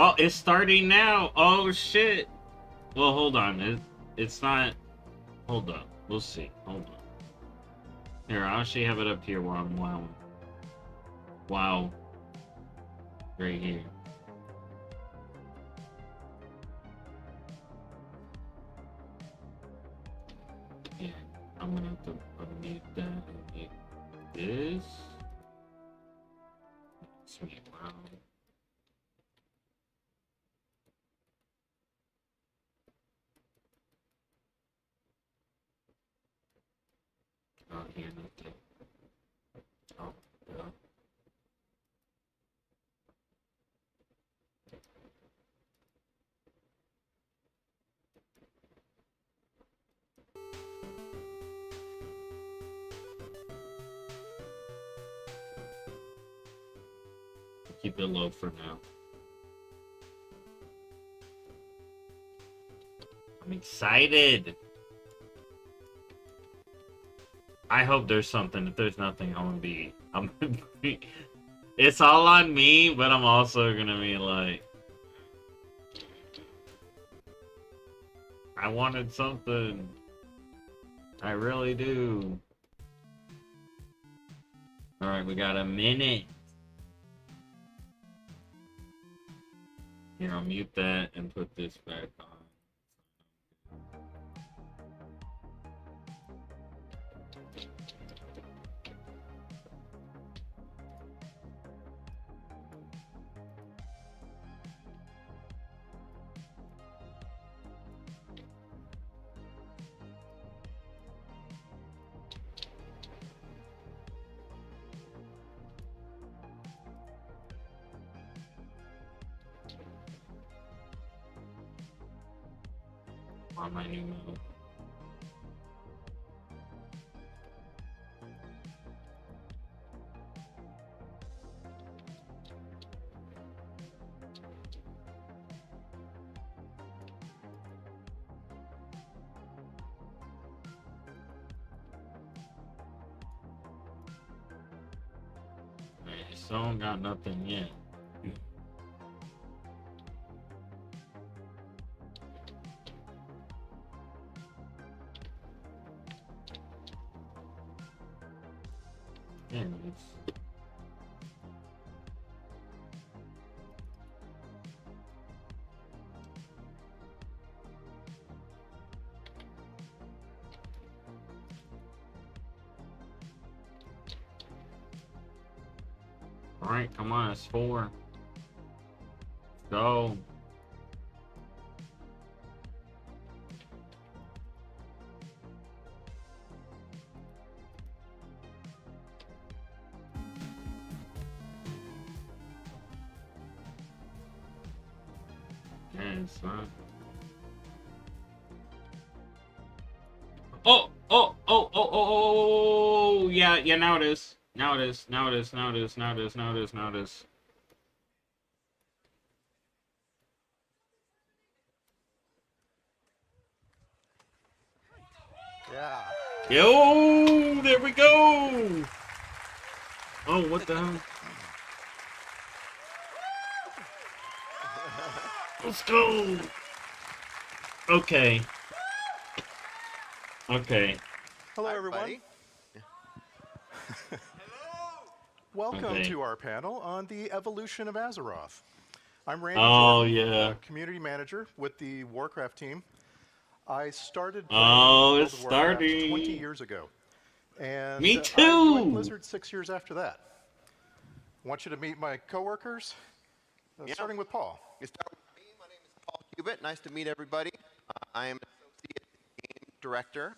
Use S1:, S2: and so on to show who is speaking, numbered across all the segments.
S1: Oh, it's starting now. Oh shit. Well, hold on. It's not. Hold up. We'll see. Hold on. Here, I'll actually have it up here while I'm wow. Wow. Right here. Yeah, I'm gonna have to unmute that and mute this. Sweet, wow. Oh, here, nothing. Oh, yeah. Keep it low for now. I'm excited. I hope there's something. If there's nothing, I'm gonna be. It's all on me, but I'm also gonna be like, I wanted something. I really do. All right, we got a minute. Here, I'll mute that and put this back on. On my new mode. I still got nothing yet. Yeah, all right, come on, it's 4. Let's go. It's not. Oh, yeah, now it is. Now it is.
S2: Yeah.
S1: Yo, there we go. Oh, what the hell? Let's go. Okay.
S2: Hello, everyone. Welcome to our panel on the evolution of Azeroth. I'm Randy.
S1: Oh,
S2: Jordan,
S1: yeah.
S2: Community manager with the Warcraft team. I started
S1: Oh,
S2: playing
S1: it's
S2: World of Warcraft
S1: starting.
S2: 20 years ago. And
S1: Me
S2: I
S1: too.
S2: joined Blizzard 6 years after that. I want you to meet my coworkers, starting with Paul.
S3: You start with me. My name is Paul Cubitt. Nice to meet everybody. I am an associate game director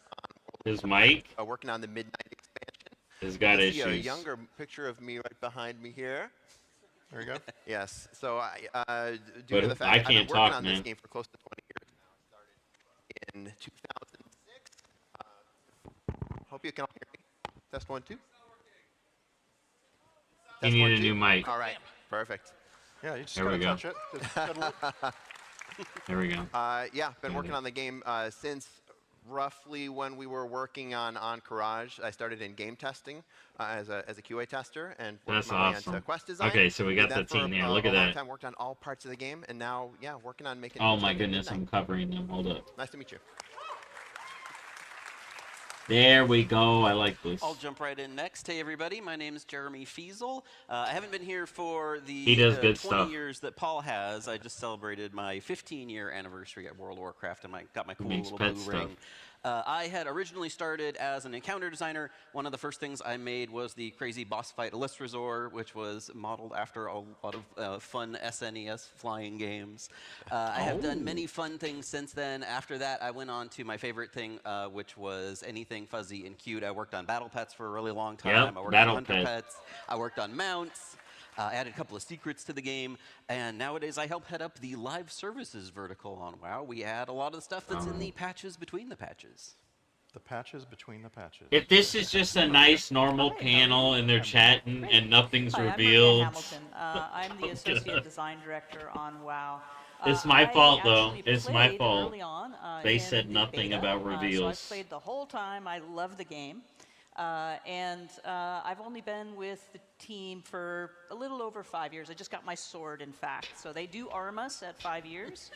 S3: on
S1: His mic
S3: working on the Midnight expansion.
S1: has got
S3: You can see a
S1: issues.
S3: younger picture of me right behind me here.
S2: There you go.
S3: Yes. So due
S1: But
S3: to the fact
S1: I
S3: I've been
S1: can't
S3: working
S1: talk,
S3: on
S1: man.
S3: this game for close to 20 years now, started in 2006. Hope you can all hear me. Test 1, 2.
S1: You need a new mic.
S3: All right. Perfect.
S2: Yeah, you just
S1: There
S2: gotta
S1: we go.
S2: touch it. Just gotta look.
S1: There we go.
S3: Yeah, been working on the game since roughly when we were working on Courage. I started in game testing as a QA tester and worked
S1: That's
S3: my way
S1: awesome.
S3: into quest design.
S1: Okay, so we
S3: Did
S1: got
S3: that
S1: the
S3: for
S1: team here. Look at
S3: a long
S1: that.
S3: time. Worked on all parts of the game, and now, yeah, working on making.
S1: Oh
S3: stuff
S1: my
S3: at
S1: goodness,
S3: midnight.
S1: I'm covering them. Hold up.
S3: Nice to meet you.
S1: There we go. I like this.
S4: I'll jump right in next. Hey, everybody. My name is Jeremy Fiesel. I haven't been here for the
S1: He does good
S4: 20
S1: stuff.
S4: years that Paul has. I just celebrated my 15-year anniversary at World of Warcraft, and I got my cool
S1: makes
S4: little
S1: pet
S4: blue
S1: stuff.
S4: ring. I had originally started as an encounter designer. One of the first things I made was the crazy boss fight Resort, which was modeled after a lot of fun SNES flying games. I have done many fun things since then. After that, I went on to my favorite thing, which was anything fuzzy and cute. I worked on battle pets for a really long time.
S1: Yep,
S4: I worked
S1: battle
S4: on hunter
S1: pets.
S4: pets. I worked on mounts. Added a couple of secrets to the game, and nowadays I help head up the live services vertical on WoW. We add a lot of the stuff that's in the patches between the patches.
S2: The patches between the patches.
S1: If this is just a nice normal panel and they're chatting and nothing's
S5: Hi,
S1: revealed,
S5: I'm Maria Hamilton. I'm the Associate Design Director on WoW.
S1: It's my fault, though.
S5: actually
S1: It's my
S5: played
S1: fault.
S5: early on,
S1: They
S5: in
S1: said
S5: the
S1: nothing
S5: beta,
S1: about
S5: So I
S1: reveals.
S5: played the whole time. I love the game. I've only been with the team for a little over 5 years. I just got my sword, in fact. So they do arm us at 5 years,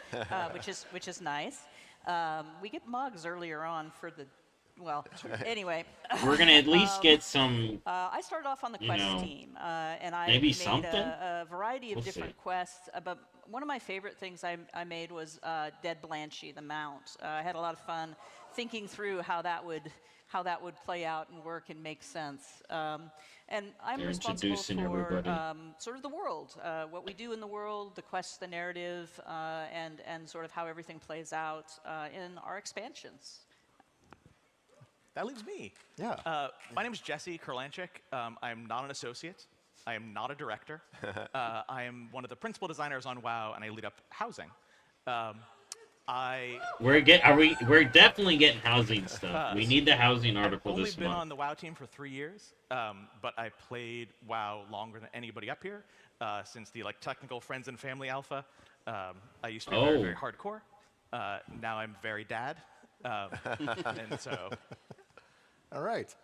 S5: which is nice. We get mugs earlier on for the, well, anyway.
S1: we're gonna at least get some.
S5: I started off on the
S1: You
S5: quest
S1: know,
S5: team, and I
S1: maybe
S5: made
S1: something?
S5: a variety of
S1: We'll
S5: different
S1: see.
S5: quests. But one of my favorite things I made was Dead Blanchy, the mount. I had a lot of fun thinking through how that would play out and work and make sense. And I'm
S1: They're
S5: responsible
S1: introducing
S5: for
S1: everybody.
S5: sort of the world, what we do in the world, the quests, the narrative, and sort of how everything plays out in our expansions.
S6: That leaves me.
S2: Yeah.
S6: My name is Jesse Kurlanchik. I'm not an associate. I am not a director. I am one of the principal designers on WoW, and I lead up housing.
S1: We're definitely getting housing stuff. We need the housing article
S6: I've only
S1: this
S6: been
S1: month.
S6: on the WoW team for 3 years, but I played WoW longer than anybody up here, since the technical friends and family alpha. I used to be very,
S1: Oh.
S6: very hardcore. Now I'm very dad, and so.
S2: All right.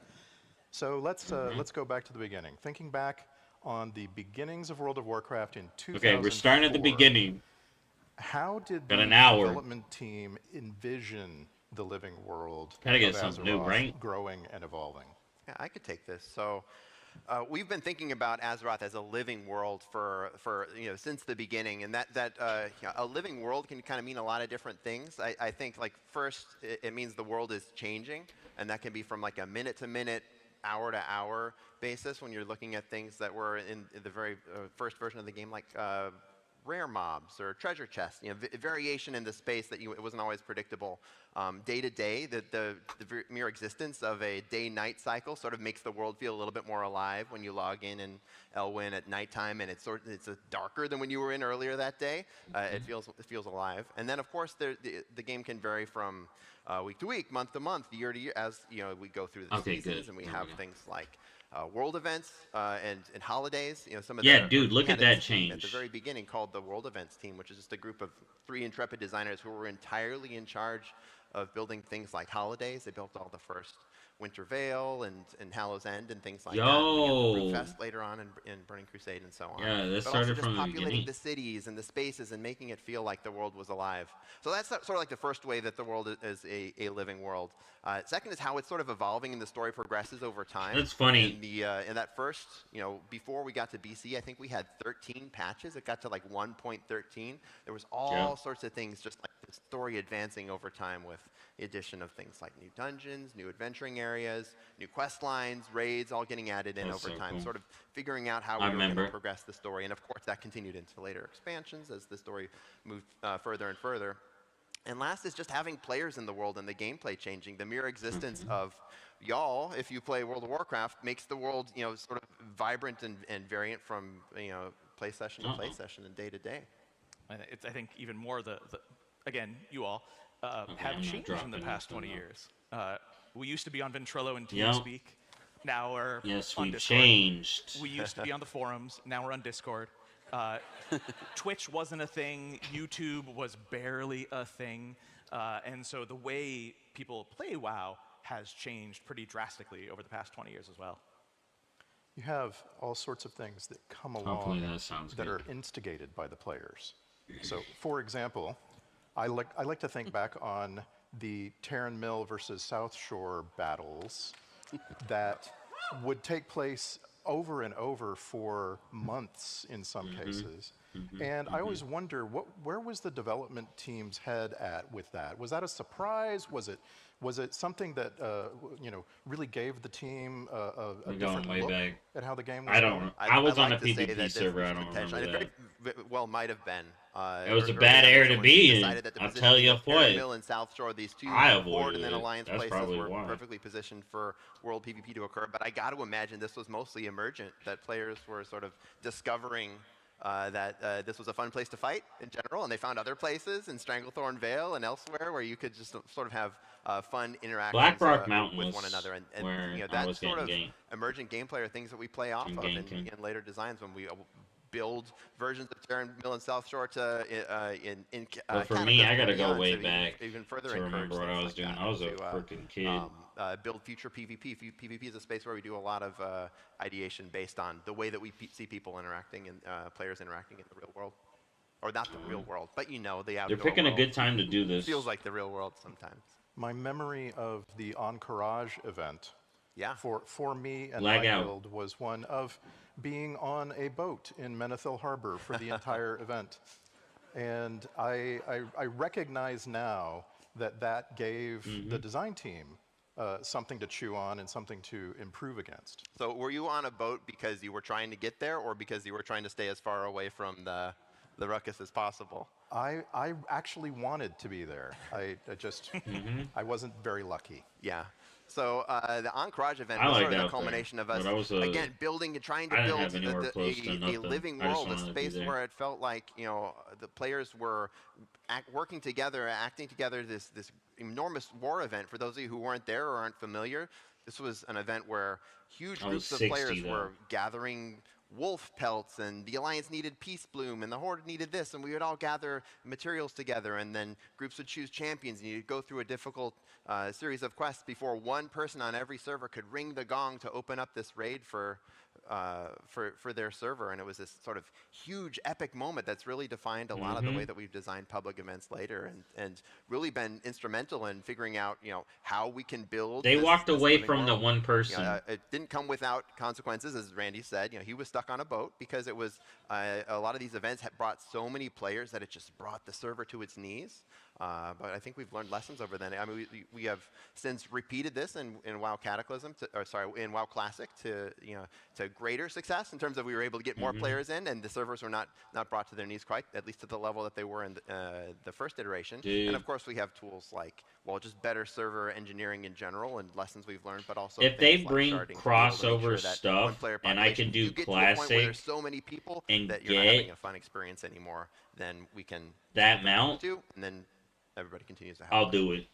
S2: So let's go back to the beginning. Thinking back on the beginnings of World of Warcraft in 2004.
S1: Okay, we're starting at the beginning.
S2: How did
S1: Got
S2: the
S1: an hour.
S2: development team envision the living world
S1: Gotta get
S2: of
S1: something new,
S2: Azeroth
S1: right?
S2: growing and evolving?
S3: Yeah, I could take this. So, we've been thinking about Azeroth as a living world for since the beginning, and a living world can kind of mean a lot of different things. I think first it means the world is changing, and that can be from a minute to minute, hour to hour basis when you're looking at things that were in the very first version of the game, like rare mobs or treasure chests, variation in the space that it wasn't always predictable. Day to day, the mere existence of a day-night cycle sort of makes the world feel a little bit more alive when you log in Elwyn at nighttime, and it's darker than when you were in earlier that day. It feels alive. And then of course the game can vary from week to week, month to month, year to year, as we go through the seasons, and we have things like world events and holidays. Some of
S1: Dude, look at that
S3: team at
S1: change.
S3: the very beginning called the World Events team, which is just a group of 3 intrepid designers who were entirely in charge of building things like holidays. They built all the first Winter Veil and Hallow's End and things like that. Brewfest later on in Burning Crusade and so on.
S1: Yeah, that
S3: but
S1: started
S3: also just
S1: from the
S3: populating
S1: beginning.
S3: the cities and the spaces and making it feel like the world was alive. So that's sort of like the first way that the world is a living world. Second is how it's sort of evolving and the story progresses over time.
S1: That's funny.
S3: In that first, before we got to BC, I think we had 13 patches. It got to 1.13. There was all sorts of things, just like the story advancing over time with the addition of things like new dungeons, new adventuring areas, new quest lines, raids, all getting added in over time, sort of figuring out how we were going to progress the story. And of course, that continued into later expansions as the story moved further and further. And last is just having players in the world and the gameplay changing. The mere existence of y'all, if you play World of Warcraft, makes the world, sort of vibrant and variant from, play session to play session and day to day.
S6: I think even more again, you all have changed in the past 20 years. We used to be on Ventrilo and TeamSpeak. Now we're on Discord.
S1: Changed.
S6: We used to be on the forums. Now we're on Discord. Twitch wasn't a thing. YouTube was barely a thing. And so the way people play WoW has changed pretty drastically over the past 20 years as well.
S2: You have all sorts of things that come
S1: Hopefully
S2: along
S1: that sounds
S2: that
S1: good.
S2: are instigated by the players. So, for example, I like to think back on the Terran Mill versus South Shore battles that would take place over and over for months in some cases. And I always wonder, where was the development team's head at with that? Was that a surprise? Was it something that really gave the team a
S1: We're
S2: different
S1: going way
S2: look
S1: back.
S2: at how the game was
S1: I
S2: going?
S1: don't. I was
S3: I'd
S1: on a
S3: like to say that
S1: PvP
S3: this
S1: server.
S3: was
S1: I don't
S3: intentional.
S1: remember
S3: And
S1: that.
S3: it very well might have been.
S1: It was a
S3: Early
S1: bad
S3: on,
S1: era to
S3: someone
S1: be in.
S3: decided that the
S1: I'll tell
S3: positioning
S1: you
S3: of Terran
S1: what.
S3: Mill and South Shore, these two
S1: I
S3: Horde
S1: avoided
S3: and then
S1: it.
S3: Alliance
S1: That's
S3: places
S1: probably
S3: were
S1: why.
S3: perfectly positioned for World PvP to occur. But I got to imagine this was mostly emergent, that players were sort of discovering that this was a fun place to fight in general, and they found other places in Stranglethorn Vale and elsewhere where you could just sort of have fun interactions
S1: Blackrock Mountain
S3: with
S1: was
S3: one another. And
S1: where
S3: you know,
S1: I
S3: that
S1: was
S3: sort of
S1: getting ganked.
S3: emergent gameplay are things that we play off
S1: And
S3: of in
S1: ganking.
S3: later designs when we build versions of Terran Mill and South Shore to
S1: But for me, I gotta go
S3: Cataclysm
S1: way
S3: and beyond,
S1: back
S3: to even further
S1: to
S3: encourage
S1: remember what
S3: things
S1: I was
S3: like
S1: doing.
S3: that,
S1: I was a
S3: to,
S1: freaking kid.
S3: build future PvP. PvP is a space where we do a lot of ideation based on the way that we see people interacting and players interacting in the real world. Or not the real world, but the outdoor
S1: They're picking a
S3: world.
S1: good time to do this.
S3: Feels like the real world sometimes.
S2: My memory of the Encourage event
S3: Yeah.
S2: for me and
S1: Lag
S2: my
S1: out.
S2: build was one of being on a boat in Menethil Harbor for the entire event. And I recognize now that gave the design team something to chew on and something to improve against.
S3: So were you on a boat because you were trying to get there, or because you were trying to stay as far away from the ruckus as possible?
S2: I actually wanted to be there. I just, I wasn't very lucky.
S3: Yeah. So the Encourage event
S1: I
S3: was
S1: liked
S3: sort of
S1: out
S3: the
S1: there,
S3: culmination of us,
S1: but I was,
S3: again, building and trying to
S1: I didn't
S3: build
S1: have anywhere close to
S3: a
S1: nothing.
S3: living
S1: I just
S3: world, a
S1: wanted to be
S3: space
S1: there.
S3: where it felt like, the players were working together, acting together, this enormous war event. For those of you who weren't there or aren't familiar, this was an event where huge
S1: I was
S3: groups of
S1: 60
S3: players
S1: though.
S3: were gathering wolf pelts, and the Alliance needed Peace Bloom, and the Horde needed this, and we would all gather materials together, and then groups would choose champions, and you'd go through a difficult series of quests before one person on every server could ring the gong to open up this raid for their server. And it was this sort of huge epic moment that's really defined a lot of the way that we've designed public events later, and really been instrumental in figuring out how we can build.
S1: They walked
S3: this
S1: away
S3: living
S1: from the
S3: world.
S1: one person.
S3: It didn't come without consequences, as Randy said. He was stuck on a boat because it was a lot of these events had brought so many players that it just brought the server to its knees. But I think we've learned lessons over then. I mean, we have since repeated this in WoW Cataclysm, in WoW Classic to greater success in terms of we were able to get more players in, and the servers were not brought to their knees quite, at least to the level that they were in the first iteration.
S1: Dude.
S3: And of course, we have tools like just better server engineering in general and lessons we've learned, but also
S1: If they
S3: things like
S1: bring
S3: sharding to be able to make
S1: crossover
S3: sure that
S1: stuff
S3: one-player
S1: and I can
S3: population,
S1: do
S3: you get to the point where
S1: classic
S3: there's so many people
S1: and
S3: that you're not
S1: get
S3: having a fun experience anymore, then we can
S1: that mount,
S3: do, and then everybody continues to have
S1: I'll
S3: fun.
S1: do it.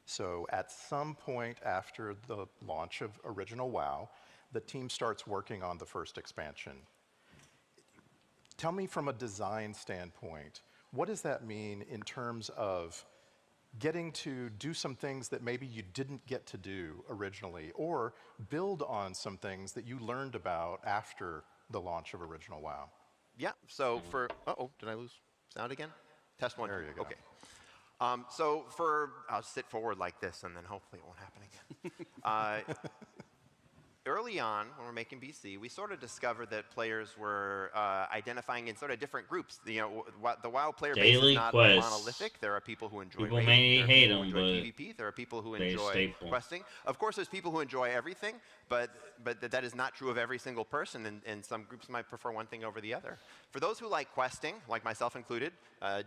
S2: So at some point after the launch of Original WoW, the team starts working on the first expansion. Tell me from a design standpoint, what does that mean in terms of getting to do some things that maybe you didn't get to do originally, or build on some things that you learned about after the launch of Original WoW?
S3: Yeah, so for, did I lose sound again? Test one.
S2: There you go.
S3: Okay. I'll sit forward like this, and then hopefully it won't happen again. Early on, when we're making BC, we sort of discovered that players were identifying in sort of different groups. The WoW player base
S1: Daily
S3: is not
S1: quests.
S3: monolithic. There are people who enjoy
S1: People
S3: raiding,
S1: may
S3: there are
S1: hate
S3: people who
S1: them,
S3: enjoy
S1: but
S3: PvP. There are people who
S1: they
S3: enjoy
S1: staple.
S3: questing. Of course, there's people who enjoy everything, but that is not true of every single person, and some groups might prefer one thing over the other. For those who like questing, like myself included,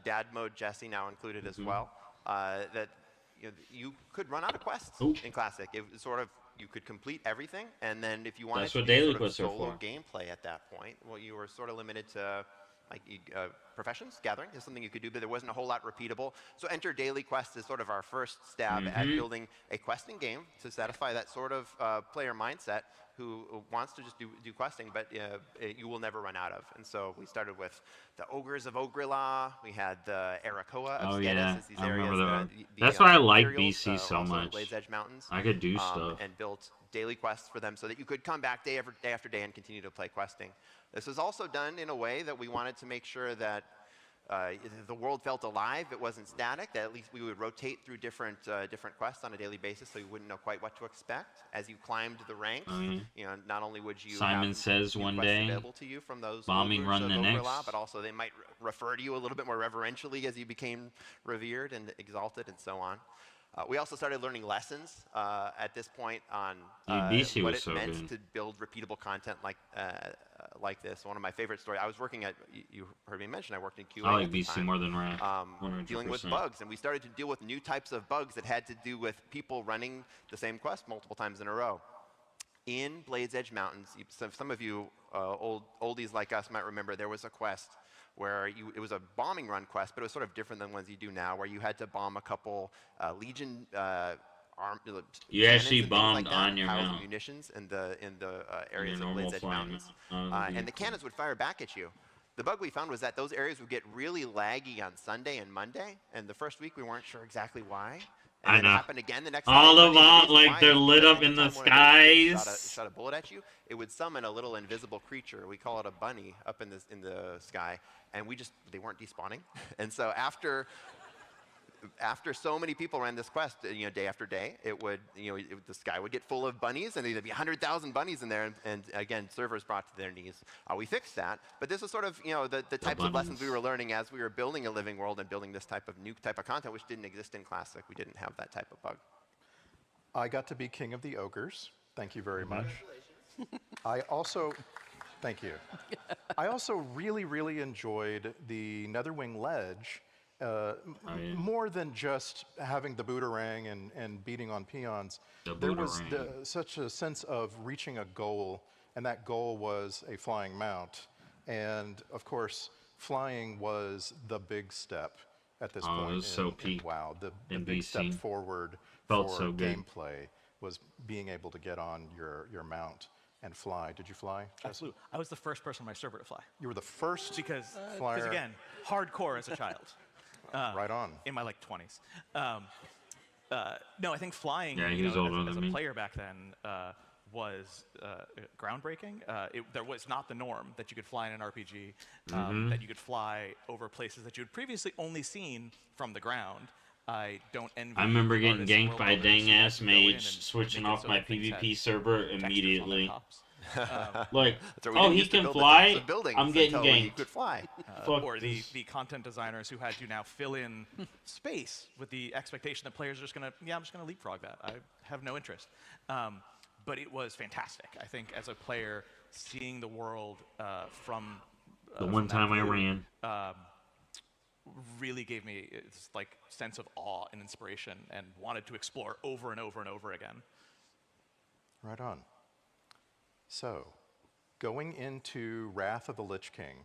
S3: Dad Mode Jesse now included as well, that you could run out of quests in Classic. It was sort of, you could complete everything, and then if you wanted
S1: That's
S3: to
S1: what
S3: do
S1: daily
S3: sort of
S1: quests are
S3: solo
S1: for.
S3: gameplay at that point, well, you were sort of limited to professions. Gathering is something you could do, but there wasn't a whole lot repeatable. So enter daily quests is sort of our first stab at building a questing game to satisfy that sort of player mindset who wants to just do questing, but you will never run out of. And so we started with the Ogres of Ogrila. We had the Arakoa of Skedis, as these areas.
S1: That's why I like
S3: Imperials,
S1: BC so
S3: also in
S1: much.
S3: Blades Edge Mountains.
S1: I could do stuff.
S3: And built daily quests for them so that you could come back day after day and continue to play questing. This was also done in a way that we wanted to make sure that the world felt alive. It wasn't static. That at least we would rotate through different quests on a daily basis, so you wouldn't know quite what to expect as you climbed the ranks. Not only would you
S1: Simon
S3: have
S1: says
S3: new
S1: one
S3: quests
S1: day,
S3: available to you from those
S1: bombing
S3: ogres
S1: run
S3: of
S1: the
S3: Ogrila,
S1: next.
S3: but also they might refer to you a little bit more reverentially as you became revered and exalted and so on. We also started learning lessons at this point on what it meant to build repeatable content like this. One of my favorite stories, I was working at, you heard me mention, I worked in QA.
S1: I like BC more than Wrath.
S3: Dealing with bugs, and we started to deal with new types of bugs that had to do with people running the same quest multiple times in a row. In Blades Edge Mountains, some of you oldies like us might remember there was a quest where it was a bombing run quest, but it was sort of different than ones you do now, where you had to bomb a couple Legion
S1: you actually
S3: bombed
S1: like on your mount.
S3: Munitions in the areas of Blades Edge Mountains, and the cannons would fire back at you. The bug we found was that those areas would get really laggy on Sunday and Monday, and the first week we weren't sure exactly why. And then it happened again the next
S1: all
S3: of
S1: them, like they're lit up in the skies.
S3: Shot a bullet at you, it would summon a little invisible creature. We call it a bunny up in the sky, and they weren't despawning. And so after so many people ran this quest, day after day, the sky would get full of bunnies, and there'd be 100,000 bunnies in there, and again, servers brought to their knees. We fixed that, but this was sort of, the types of lessons we were learning as we were building a living world and building this new type of content, which didn't exist in Classic. We didn't have that type of bug.
S2: I got to be king of the ogres. Thank you very much. I also, thank you. I also really, really enjoyed the Netherwing Ledge. More than just having the boomerang and beating on peons, there was such a sense of reaching a goal, and that goal was a flying mount. And of course, flying was the big step at this point.
S1: It was so peak.
S2: WoW, the big step forward
S1: Felt
S2: for
S1: so good.
S2: gameplay was being able to get on your mount and fly. Did you fly, Jesse?
S6: Absolutely. I was the first person on my server to fly.
S2: You were the first
S6: Because
S2: flyer.
S6: again, hardcore as a child.
S2: Right on.
S6: In my 20s. No, I think flying
S1: he was older
S6: as
S1: than
S6: a
S1: me.
S6: player back then was groundbreaking. There was not the norm that you could fly in an RPG, that you could fly over places that you had previously only seen from the ground. I don't envy.
S1: I remember getting
S6: artists and
S1: ganked by a
S6: world
S1: dang
S6: builders who
S1: ass
S6: had to go in
S1: mage
S6: and
S1: switching
S6: make it
S1: off
S6: so
S1: my
S6: that things had
S1: PvP server
S6: textures on their
S1: immediately.
S6: tops.
S1: Like,
S3: So we
S1: oh,
S3: didn't
S1: he
S3: used to
S1: can
S3: build the
S1: fly?
S3: tops of buildings
S1: I'm getting
S3: until you
S1: ganked.
S3: could fly.
S6: Or the content designers who had to now fill in space with the expectation that players are just going to, I'm just going to leapfrog that. I have no interest. But it was fantastic. I think as a player, seeing the world from
S1: The one time I ran.
S6: really gave me this sense of awe and inspiration, and wanted to explore over and over and over again.
S2: Right on. So, going into Wrath of the Lich King,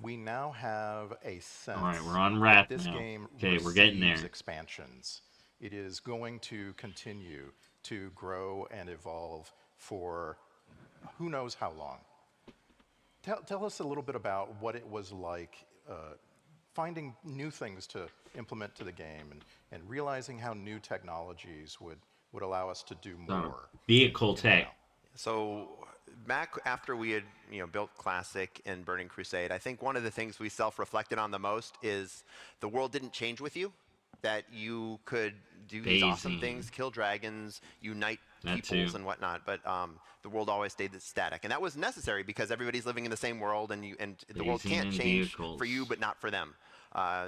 S2: we now have a sense.
S1: All right, we're on Wrath
S2: that this
S1: now.
S2: game
S1: Okay, we're getting there.
S2: receives expansions. It is going to continue to grow and evolve for who knows how long. Tell us a little bit about what it was like finding new things to implement to the game and realizing how new technologies would allow us to do more.
S1: Vehicle tech.
S3: So back after we had built Classic and Burning Crusade, I think one of the things we self-reflected on the most is the world didn't change with you. That you could do these awesome things, kill dragons, unite peoples and whatnot, but the world always stayed static, and that was necessary because everybody's living in the same world, and the world can't change for you, but not for them.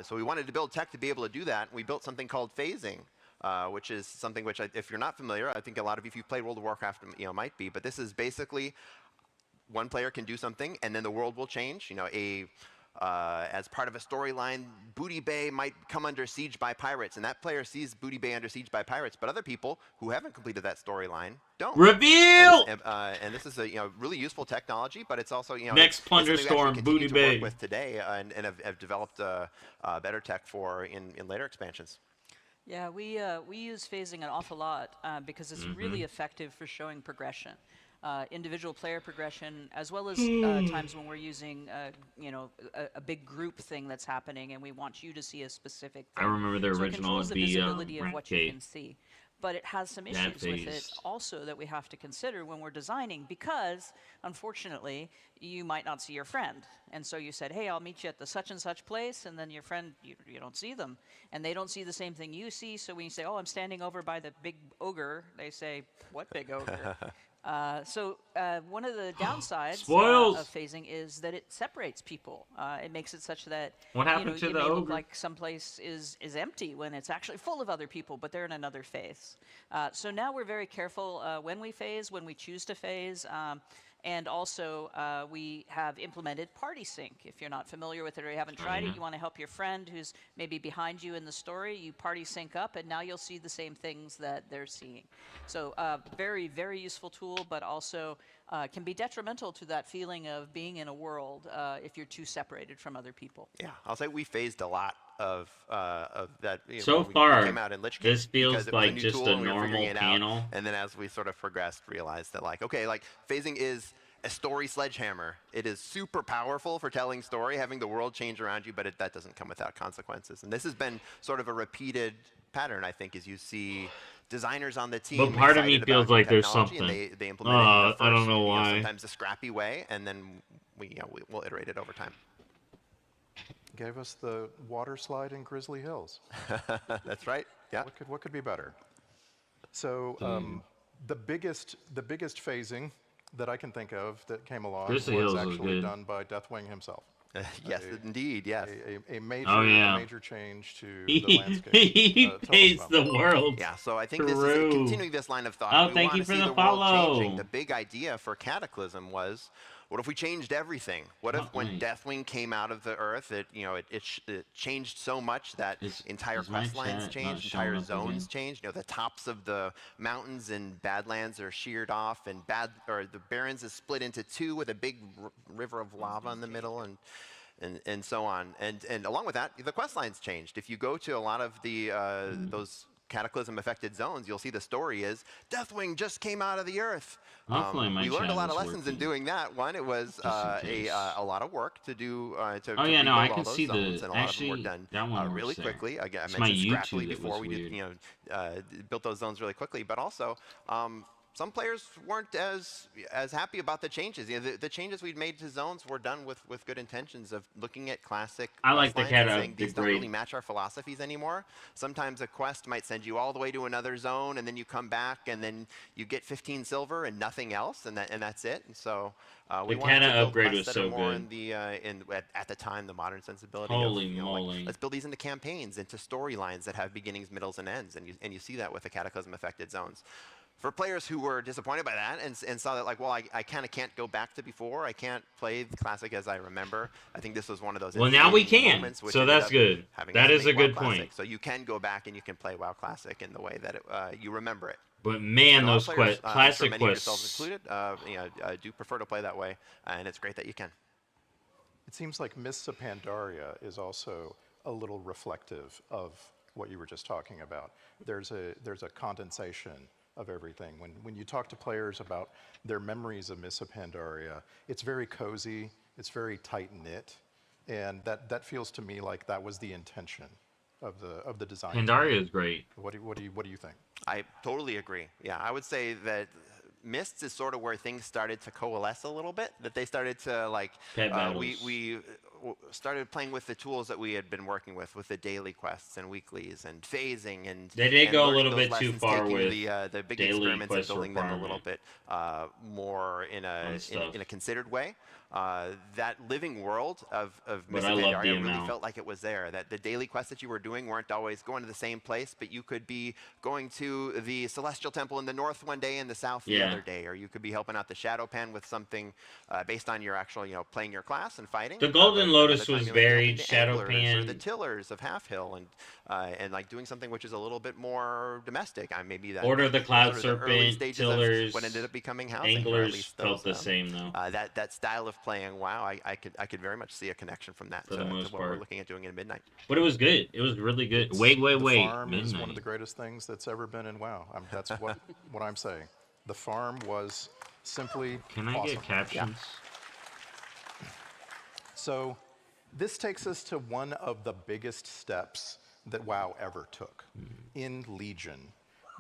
S3: So we wanted to build tech to be able to do that, and we built something called phasing. Which is something which, if you're not familiar, I think a lot of you, if you've played World of Warcraft, might be. But this is basically one player can do something, and then the world will change. as part of a storyline, Booty Bay might come under siege by pirates, and that player sees Booty Bay under siege by pirates, but other people who haven't completed that storyline don't.
S1: Reveal!
S3: And this is a really useful technology, but it's also
S1: Next Plunder
S3: it's something we
S1: Storm,
S3: actually continue
S1: Booty
S3: to
S1: Bay.
S3: work with today, and have developed better tech for in later expansions.
S5: Yeah, we use phasing an awful lot because it's really effective for showing progression. Individual player progression, as well as times when we're using, a big group thing that's happening, and we want you to see a specific thing.
S1: I remember the
S5: So it
S1: original
S5: controls
S1: would
S5: the
S1: be
S5: visibility of what you
S1: Rampage.
S5: can see. But it has some issues with it also that we have to consider when we're designing, because unfortunately you might not see your friend, and so you said, hey, I'll meet you at the such and such place, and then your friend, you don't see them, and they don't see the same thing you see. So when you say, oh, I'm standing over by the big ogre, they say, what big ogre? So one of the downsides of phasing is that it separates people. It makes it such that
S1: What happened to
S5: you
S1: the
S5: may look
S1: ogre?
S5: like someplace is empty when it's actually full of other people, but they're in another phase. So now we're very careful when we phase, when we choose to phase. And also, we have implemented Party Sync. If you're not familiar with it or you haven't tried it, you want to help your friend who's maybe behind you in the story, you Party Sync up, and now you'll see the same things that they're seeing. So very, very useful tool, but also can be detrimental to that feeling of being in a world if you're too separated from other people.
S3: Yeah, I'll say we phased a lot of that.
S1: So
S3: when we
S1: far,
S3: came out in Lich King,
S1: this feels
S3: because it was
S1: like
S3: new
S1: just
S3: tool
S1: a
S3: and we were figuring
S1: normal
S3: it out.
S1: panel.
S3: And then as we sort of progressed, realized that phasing is a story sledgehammer. It is super powerful for telling story, having the world change around you, but that doesn't come without consequences. And this has been sort of a repeated pattern, I think, as you see designers on the team.
S1: But part of me
S3: excited
S1: feels
S3: about new
S1: like there's
S3: technology,
S1: something.
S3: And they implement it in the first,
S1: I don't know why.
S3: sometimes a scrappy way, and then we'll iterate it over time.
S2: Gave us the water slide in Grizzly Hills.
S3: That's right. Yeah.
S2: What could be better? So the biggest phasing that I can think of that came along
S1: Grizzly Hills
S2: was
S1: was
S2: actually
S1: good.
S2: done by Deathwing himself.
S3: Yes, indeed. Yes.
S2: A major,
S1: Oh, yeah.
S2: a major change to the landscape.
S1: He
S2: Tell us
S1: pays
S2: about
S1: the
S2: that.
S1: world.
S3: Yeah, so I think this
S1: True.
S3: is continuing this line of thought.
S1: Oh,
S3: We
S1: thank
S3: wanna
S1: you for
S3: see
S1: the
S3: world
S1: follow.
S3: changing. The big idea for Cataclysm was, what if we changed everything? What if when Deathwing came out of the earth, it changed so much that entire
S1: is my
S3: quest lines
S1: chat
S3: changed,
S1: not showing
S3: entire
S1: up
S3: zones
S1: again?
S3: changed. The tops of the mountains in Badlands are sheared off, and the Barrens is split into two with a big river of lava in the middle, and so on. And along with that, the quest lines changed. If you go to a lot of the those Cataclysm-affected zones, you'll see the story is Deathwing just came out of the earth.
S1: Hopefully my
S3: we learned a
S1: chat
S3: lot
S1: is
S3: of lessons in
S1: working.
S3: doing that. One, it was
S1: Just in case.
S3: a lot of work to do to
S1: Oh yeah, no, I
S3: rebuild all
S1: can
S3: those
S1: see
S3: zones,
S1: the
S3: and a lot
S1: actually
S3: of them were done
S1: that one
S3: really
S1: works there.
S3: quickly. Again, I
S1: It's my
S3: mentioned
S1: YouTube
S3: scrappily
S1: that
S3: before
S1: was
S3: we
S1: weird.
S3: did built those zones really quickly, but also some players weren't as happy about the changes. The changes we'd made to zones were done with good intentions of looking at classic
S1: I like the
S3: quest lines and
S1: cat
S3: saying these don't really match our philosophies anymore. Sometimes a quest might send you all the way to another zone, and then you come back, and then you get 15 silver and nothing else, and that's it. And so we
S1: The
S3: wanted to
S1: Canna
S3: build
S1: upgrade
S3: quests
S1: was
S3: that are
S1: so
S3: more
S1: good.
S3: in the at the time the modern sensibility.
S1: Holy
S3: of,
S1: moly.
S3: let's build these into campaigns, into storylines that have beginnings, middles, and ends, and you see that with the Cataclysm affected zones. For players who were disappointed by that and saw that, like, well, I kind of can't go back to before. I can't play the classic as I remember. I think this was one of those.
S1: Well, now we
S3: instigating
S1: can,
S3: moments which
S1: so
S3: ended
S1: that's
S3: up
S1: good.
S3: having
S1: That
S3: us
S1: is
S3: make
S1: a
S3: WoW
S1: good
S3: Classic.
S1: point.
S3: So you can go back and you can play WoW Classic in the way that you remember it.
S1: But man,
S3: And a lot of
S1: those
S3: players, I'm sure
S1: classic
S3: many of yourselves
S1: quests.
S3: included, do prefer to play that way, and it's great that you can.
S2: It seems like Mists of Pandaria is also a little reflective of what you were just talking about. There's a condensation of everything. When you talk to players about their memories of Mists of Pandaria, it's very cozy, it's very tight-knit, and that feels to me like that was the intention of the design.
S1: Pandaria is great.
S2: What do you think?
S3: I totally agree. Yeah, I would say that Mists is sort of where things started to coalesce a little bit. That they started to
S1: Pet battles.
S3: we started playing with the tools that we had been working with the daily quests and weeklies and phasing and
S1: They did go a
S3: learning
S1: little
S3: those
S1: bit too
S3: lessons,
S1: far
S3: taking
S1: with
S3: the big
S1: daily
S3: experiments and
S1: quest
S3: building them a little
S1: requirement.
S3: bit more in
S1: stuff.
S3: a considered way. That living world of
S1: But
S3: Mists
S1: I
S3: of
S1: love the
S3: Pandaria really
S1: amount.
S3: felt like it was there. That the daily quests that you were doing weren't always going to the same place, but you could be going to the Celestial Temple in the north one day and the south the
S1: Yeah.
S3: other day, or you could be helping out the Shadow Pen with something based on your actual, playing your class and fighting.
S1: The Golden
S3: but
S1: Lotus
S3: by the
S1: was
S3: time you're, like,
S1: buried,
S3: helping the anglers or the
S1: Shadowpan.
S3: tillers of Half Hill, and like doing something which is a little bit more domestic. Maybe that
S1: Order of the Cloud
S3: sort of the early
S1: Serpent,
S3: stages of
S1: Tillers,
S3: what ended up becoming housing, or at
S1: Anglers
S3: least
S1: felt
S3: those,
S1: the same though.
S3: that style of playing WoW. I could very much see a connection from that
S1: For
S3: to
S1: the most
S3: what we're
S1: part.
S3: looking at doing in Midnight.
S1: But it was good. It was really good.
S2: It's-
S1: Wait,
S2: the farm is
S1: Midnight.
S2: one of the greatest things that's ever been in WoW. That's what I'm saying. The farm was simply
S1: Can I
S2: awesome.
S1: get captions?
S2: So this takes us to one of the biggest steps that WoW ever took in Legion.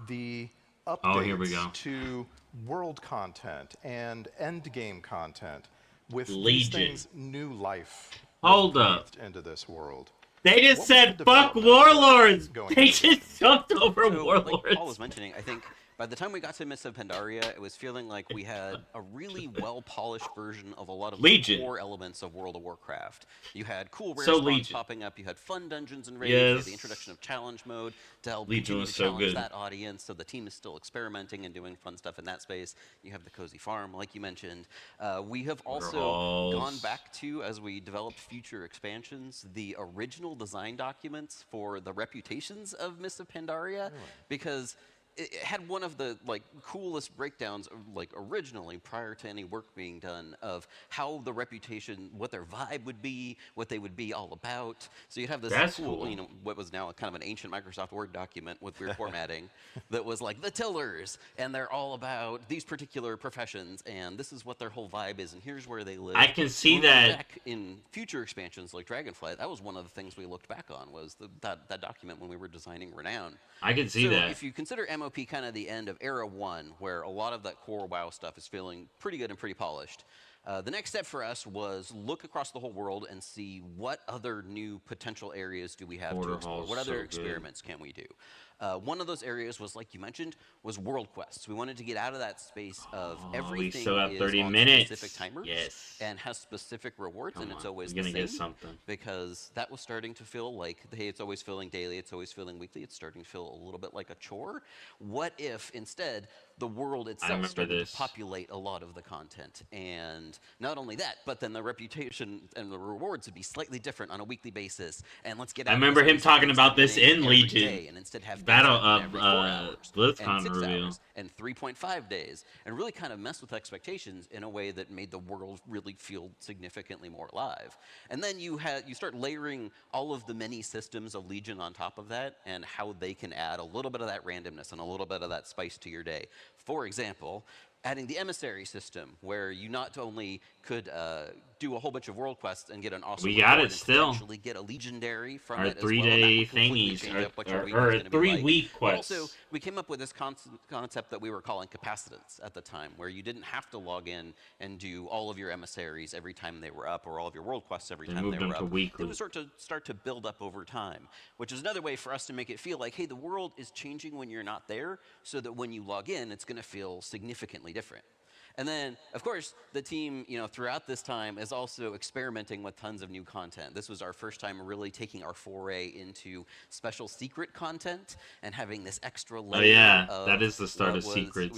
S2: The updates
S1: Oh, here we go.
S2: to world content and end game content with these
S1: Legion.
S2: things new life
S1: Hold
S2: was
S1: up.
S2: breathed into this world.
S1: They just
S2: What was
S1: said
S2: the
S1: fuck
S2: development
S1: warlords.
S2: going
S1: They
S2: into this?
S1: just jumped over
S4: So, like
S1: warlords.
S4: Paul was mentioning, I think by the time we got to Mists of Pandaria, it was feeling like we had a really well-polished version of a lot of
S1: Legion.
S4: the core elements of World of Warcraft. You had cool rare
S1: So
S4: spawns
S1: Legion.
S4: popping up. You had fun dungeons and raids. You had
S1: Yes.
S4: the introduction of challenge mode to help
S1: Legion
S4: continue
S1: was
S4: to
S1: so
S4: challenge
S1: good.
S4: that audience. So the team is still experimenting and doing fun stuff in that space. You have the cozy farm, like you mentioned. We have also
S1: Halls.
S4: gone back to, as we developed future expansions, the original design documents for the reputations of Mists of Pandaria, because it had one of the coolest breakdowns originally prior to any work being done of how the reputation, what their vibe would be, what they would be all about. So you'd have this
S1: That's
S4: cool,
S1: cool.
S4: what was now kind of an ancient Microsoft Word document with weird formatting that was like the tillers, and they're all about these particular professions, and this is what their whole vibe is, and here's where they live.
S1: I can see
S4: When we look
S1: that.
S4: back in future expansions like Dragonflight, that was one of the things we looked back on was that document when we were designing Renown.
S1: I can see
S4: So
S1: that.
S4: if you consider MOP kind of the end of Era 1, where a lot of that core WoW stuff is feeling pretty good and pretty polished, the next step for us was look across the whole world and see what other new potential areas do we have
S1: Border
S4: to explore.
S1: Hall's
S4: What other
S1: so good.
S4: experiments can we do? One of those areas was, like you mentioned, was world quests. We wanted to get out of that space of
S1: we
S4: everything
S1: still have
S4: is
S1: 30
S4: on
S1: minutes.
S4: specific timers
S1: Yes.
S4: and has specific rewards,
S1: Come
S4: and it's
S1: on,
S4: always
S1: we're
S4: the
S1: gonna
S4: same.
S1: get something.
S4: Because that was starting to feel like, hey, it's always feeling daily, it's always feeling weekly, it's starting to feel a little bit like a chore. What if instead the world itself
S1: remember
S4: started
S1: this.
S4: to populate a lot of the content? And not only that, but then the reputation and the rewards would be slightly different on a weekly basis. And let's get
S1: I
S4: out of
S1: remember
S4: this
S1: him talking
S4: every
S1: about this
S4: Sunday
S1: in
S4: every
S1: Legion.
S4: day, and instead have things
S1: Battle
S4: happen
S1: of
S4: every 4 hours,
S1: BlizzCon
S4: and 6
S1: reveal.
S4: hours, and 3.5 days, and really kind of mess with expectations in a way that made the world really feel significantly more alive. And then you start layering all of the many systems of Legion on top of that, and how they can add a little bit of that randomness and a little bit of that spice to your day. For example, adding the emissary system, where you not only could do a whole bunch of world quests and get an awesome
S1: We got
S4: reward
S1: it
S4: and
S1: still.
S4: potentially get a legendary from
S1: Our
S4: it as well,
S1: 3-day
S4: and that would completely
S1: thingies,
S4: change up what your week
S1: or
S4: was
S1: a
S4: gonna be like.
S1: 3-week
S4: But
S1: quest.
S4: also, we came up with this concept that we were calling capacitance at the time, where you didn't have to log in and do all of your emissaries every time they were up, or all of your world quests every
S1: They
S4: time
S1: moved
S4: they
S1: them
S4: were
S1: to
S4: up.
S1: weekly.
S4: It would start to build up over time, which is another way for us to make it feel like, hey, the world is changing when you're not there, so that when you log in, it's going to feel significantly different. And then, of course, the team, throughout this time is also experimenting with tons of new content. This was our first time really taking our foray into special secret content and having this extra layer.
S1: Oh yeah,
S4: of
S1: that is the start
S4: what
S1: of
S4: was,
S1: secrets.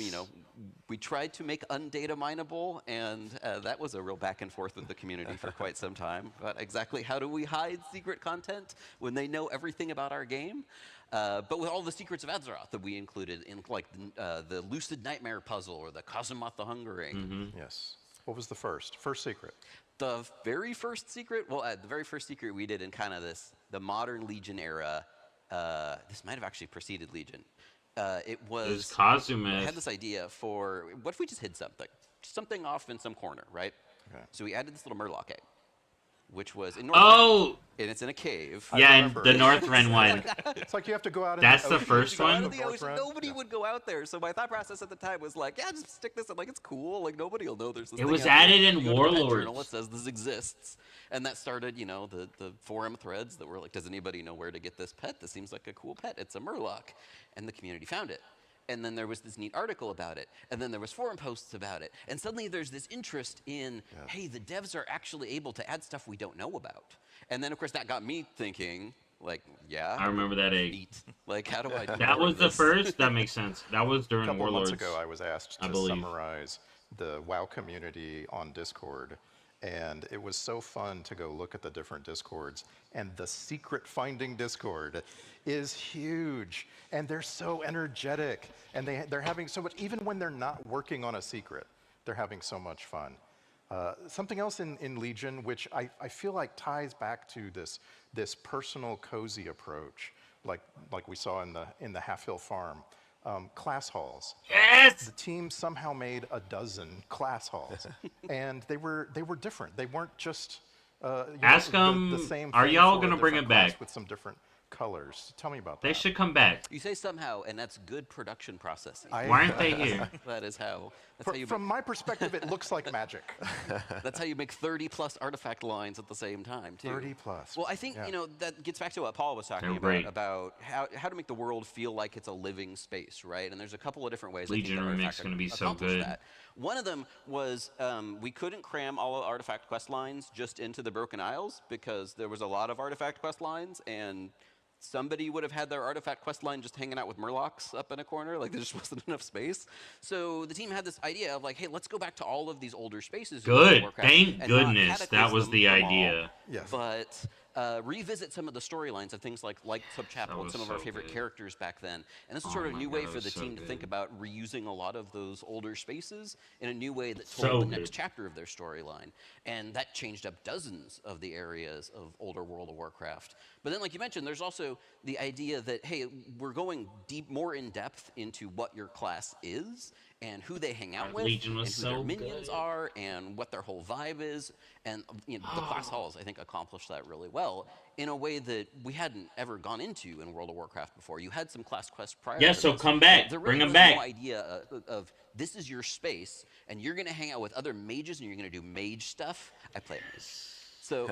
S4: We tried to make undata mineable, and that was a real back and forth with the community for quite some time. But exactly how do we hide secret content when they know everything about our game? But with all the secrets of Azeroth that we included in, like the Lucid Nightmare puzzle or the Kazumoth the Hungering.
S1: Mm-hmm.
S2: Yes. What was the first secret?
S4: The very first secret, the very first secret we did in kind of the modern Legion era. This might have actually preceded Legion. It was I
S1: Kazumoth.
S4: had this idea for what if we just hid something off in some corner, right?
S2: Okay.
S4: So we added this little Murloc egg, which was in Northrend,
S1: Oh,
S4: and it's in a cave.
S1: yeah, and
S2: remember.
S1: the Northrend one.
S2: It's like you have to go out in
S1: That's the
S2: ocean
S1: first
S2: to find
S1: one?
S4: Out of the ocean,
S2: Northrend.
S4: nobody
S2: Yeah.
S4: would go out there. So my thought process at the time was like, yeah, just stick this in. Like, it's cool. Like, nobody will know there's this
S1: It
S4: thing
S1: was
S4: out there.
S1: added in
S4: You go to the pet
S1: Warlords.
S4: journal, it says this exists. And that started, the forum threads that were like, does anybody know where to get this pet? This seems like a cool pet. It's a Murloc. And the community found it. And then there was this neat article about it. And then there was forum posts about it. And suddenly there's this interest in, hey, the devs are actually able to add stuff we don't know about. And then, of course, that got me thinking, like, yeah.
S1: I remember that egg.
S4: Neat. Like, how do I do
S1: That was the
S4: this?
S1: first. That makes sense. That was
S2: A
S1: during
S2: couple of
S1: Warlords.
S2: months ago, I was asked
S1: I
S2: to
S1: believe.
S2: summarize the WoW community on Discord, And it was so fun to go look at the different Discords. And the secret finding Discord is huge. And they're so energetic. And they're having so much, even when they're not working on a secret, they're having so much fun. Something else in Legion, which I feel like ties back to this personal, cozy approach, like we saw in the Half Hill Farm. Class halls.
S1: Yes!
S2: The team somehow made a dozen class halls, and they were different. They weren't just
S1: Ask
S2: the
S1: them,
S2: same.
S1: are
S2: thing
S1: y'all
S2: for a
S1: gonna bring
S2: different
S1: it back?
S2: class with some different colors? Tell me about that.
S1: They should come back.
S4: You say somehow, and that's good production processing.
S1: Why aren't they here?
S4: That is how.
S2: From my perspective, it looks like magic.
S4: That's how you make 30+ artifact lines at the same time, too.
S2: 30 plus.
S4: Well, I think, that gets back to what Paul was talking about how to make the world feel like it's a living space, right? And there's a couple of different ways
S1: Legion
S4: I think
S1: Remake's gonna be so
S4: accomplish
S1: good.
S4: that. One of them was we couldn't cram all the artifact quest lines just into the Broken Isles because there was a lot of artifact quest lines, and somebody would have had their artifact quest line just hanging out with Murlocs up in a corner. Like, there just wasn't enough space. So the team had this idea of, like, hey, let's go back to all of these older spaces. in World of
S1: Good.
S4: Warcraft
S1: Thank
S4: and not
S1: goodness that
S4: cataclysm
S1: was the
S4: them all,
S1: idea.
S2: Yes.
S4: But revisit some of the storylines of things like Subchapel and some of our favorite characters back then. And this is sort of a new way for the team to think about reusing a lot of those older spaces in a new way that told the next chapter of their storyline. And that changed up dozens of the areas of older World of Warcraft. But then, like you mentioned, there's also the idea that, hey, we're going more in depth into what your class is and who they hang out with,
S1: Legion was
S4: and who
S1: so
S4: their minions
S1: good.
S4: are, and what their whole vibe is. And the class halls, I think, accomplished that really well in a way that we hadn't ever gone into in World of Warcraft before. You had some class quests prior
S1: Yeah,
S4: to
S1: so
S4: this,
S1: come back.
S4: there
S1: Bring
S4: really
S1: them
S4: was
S1: back.
S4: no idea of this is your space, and you're going to hang out with other mages, and you're going to do mage stuff. I play a mage. So,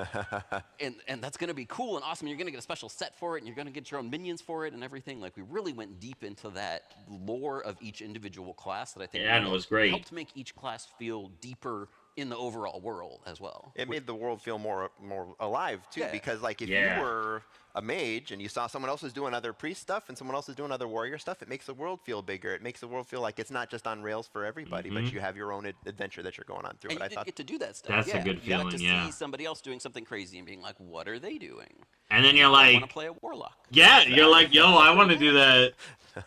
S4: and that's going to be cool and awesome. You're going to get a special set for it, and you're going to get your own minions for it and everything. Like, we really went deep into that lore of each individual class that I think
S1: Yeah, and it was great.
S4: helped make each class feel deeper in the overall world as well.
S3: It made the world feel more alive too,
S4: Yeah.
S3: because like if
S1: Yeah.
S3: you were a mage and you saw someone else was doing other priest stuff and someone else is doing other warrior stuff, it makes the world feel bigger. It makes the world feel like it's not just on rails for everybody, but you have your own adventure that you're going on through.
S4: And
S3: it.
S4: you didn't get to do that stuff.
S1: That's a
S4: yeah.
S1: good
S4: You got
S1: feeling,
S4: to
S1: yeah.
S4: see somebody else doing something crazy and being like, what are they doing?
S1: And then you're
S4: I
S1: like,
S4: want to play a warlock.
S1: yeah, you're like, yo, I want to do that.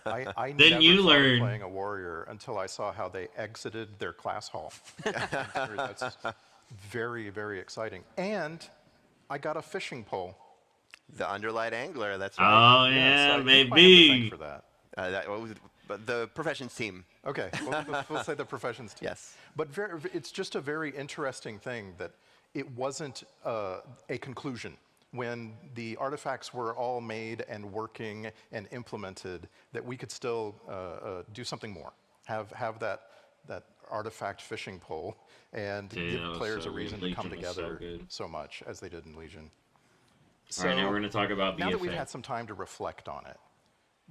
S2: I
S1: Then
S2: never
S1: you
S2: started
S1: learn.
S2: playing a warrior until I saw how they exited their class hall. That's very, very exciting. And I got a fishing pole.
S3: The Underlight Angler, that's
S1: Oh,
S3: right.
S1: yeah,
S2: so I might have to
S1: maybe.
S2: thank for that.
S3: What was it? But the professions team.
S2: Okay, we'll say the professions team.
S3: Yes.
S2: But it's just a very interesting thing that it wasn't a conclusion. When the artifacts were all made and working and implemented, that we could still do something more. Have that artifact fishing pole and
S1: Dude, that
S2: give
S1: was
S2: players
S1: so
S2: a reason
S1: good.
S2: to come
S1: Legion was so
S2: together
S1: good.
S2: so much as they did in Legion.
S1: All right, now we're going to talk about
S2: Now that we've
S1: BFA.
S2: had some time to reflect on it,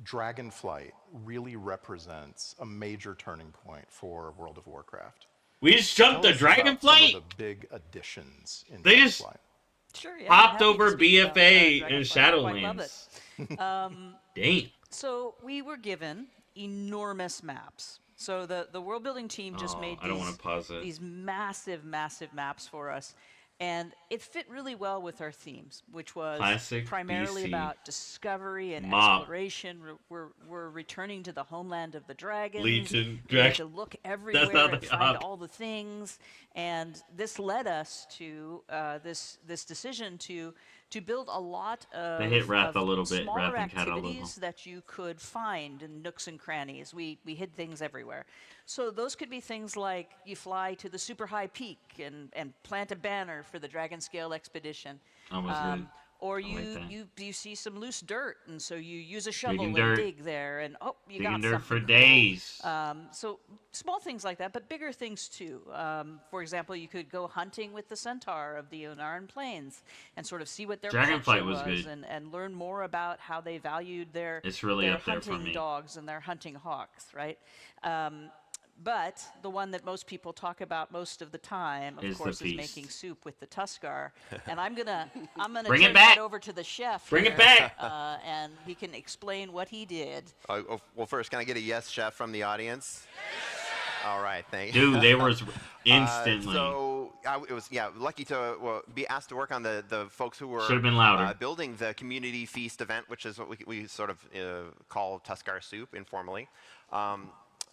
S2: Dragonflight really represents a major turning point for World of Warcraft.
S1: We just jumped the
S2: Tell us about some
S1: Dragonflight?
S2: of the big additions in
S1: They just-
S2: Dragonflight.
S5: Sure, yeah. I'm
S1: Popped
S5: happy to
S1: over
S5: speak about,
S1: BFA and
S5: Dragonflight. I quite love
S1: Shadowlands.
S5: it.
S1: Dang.
S5: So we were given enormous maps. So the world building team just
S1: Oh,
S5: made
S1: I don't wanna pause it.
S5: these massive, massive maps for us. And it fit really well with our themes, which was
S1: Classic
S5: primarily
S1: BC.
S5: about discovery and
S1: Mob.
S5: exploration. We're returning to the homeland of the dragons.
S1: Legion,
S5: We had
S1: drag-
S5: to look
S1: how
S5: everywhere
S1: they
S5: and find
S1: up.
S5: all the things. And this led us to this decision to build a lot of,
S1: They hit Wrath
S5: of
S1: a little bit.
S5: smaller
S1: Wrath and Cat a little.
S5: activities that you could find in nooks and crannies. We hid things everywhere. So those could be things like you fly to the super high peak and plant a banner for the Dragon Scale expedition.
S1: Almost good.
S5: Or
S1: I like that.
S5: you see some loose dirt, and so you use a shovel
S1: Digging
S5: and
S1: dirt.
S5: dig there, and you
S1: Digging
S5: got
S1: dirt
S5: something
S1: for
S5: cool.
S1: days.
S5: So small things like that, but bigger things too. For example, you could go hunting with the centaur of the Onaran Plains and sort of see what their
S1: Dragonflight
S5: culture
S1: was good.
S5: and learn more about how they valued their
S1: It's really
S5: their
S1: up there for
S5: hunting
S1: me.
S5: dogs and their hunting hawks, right? But the one that most people talk about most of the time, of
S1: Is the
S5: course, is
S1: feast.
S5: making soup with the Tuskar. And I'm gonna
S1: Bring it
S5: turn
S1: back.
S5: that over to the chef.
S1: Bring it
S5: here,
S1: back.
S5: and he can explain what he did.
S3: Well, first, can I get a yes, chef, from the audience? All right, thank
S1: Dude, they were instantly.
S3: So it was lucky to be asked to work on the folks who were
S1: Should've been louder.
S3: building the community feast event, which is what we sort of call Tuskar Soup informally.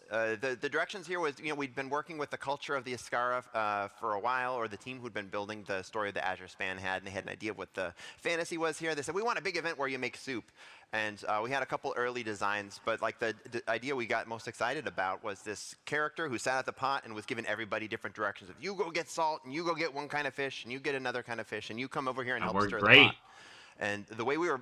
S3: The directions here was, we'd been working with the culture of the Iskara for a while, or the team who'd been building the story of the Azure Span had, and they had an idea of what the fantasy was here. They said, we want a big event where you make soup. And we had a couple early designs, but like the idea we got most excited about was this character who sat at the pot and was giving everybody different directions of, you go get salt, and you go get one kind of fish, and you get another kind of fish, and you come over here and help stir the pot. And the way we were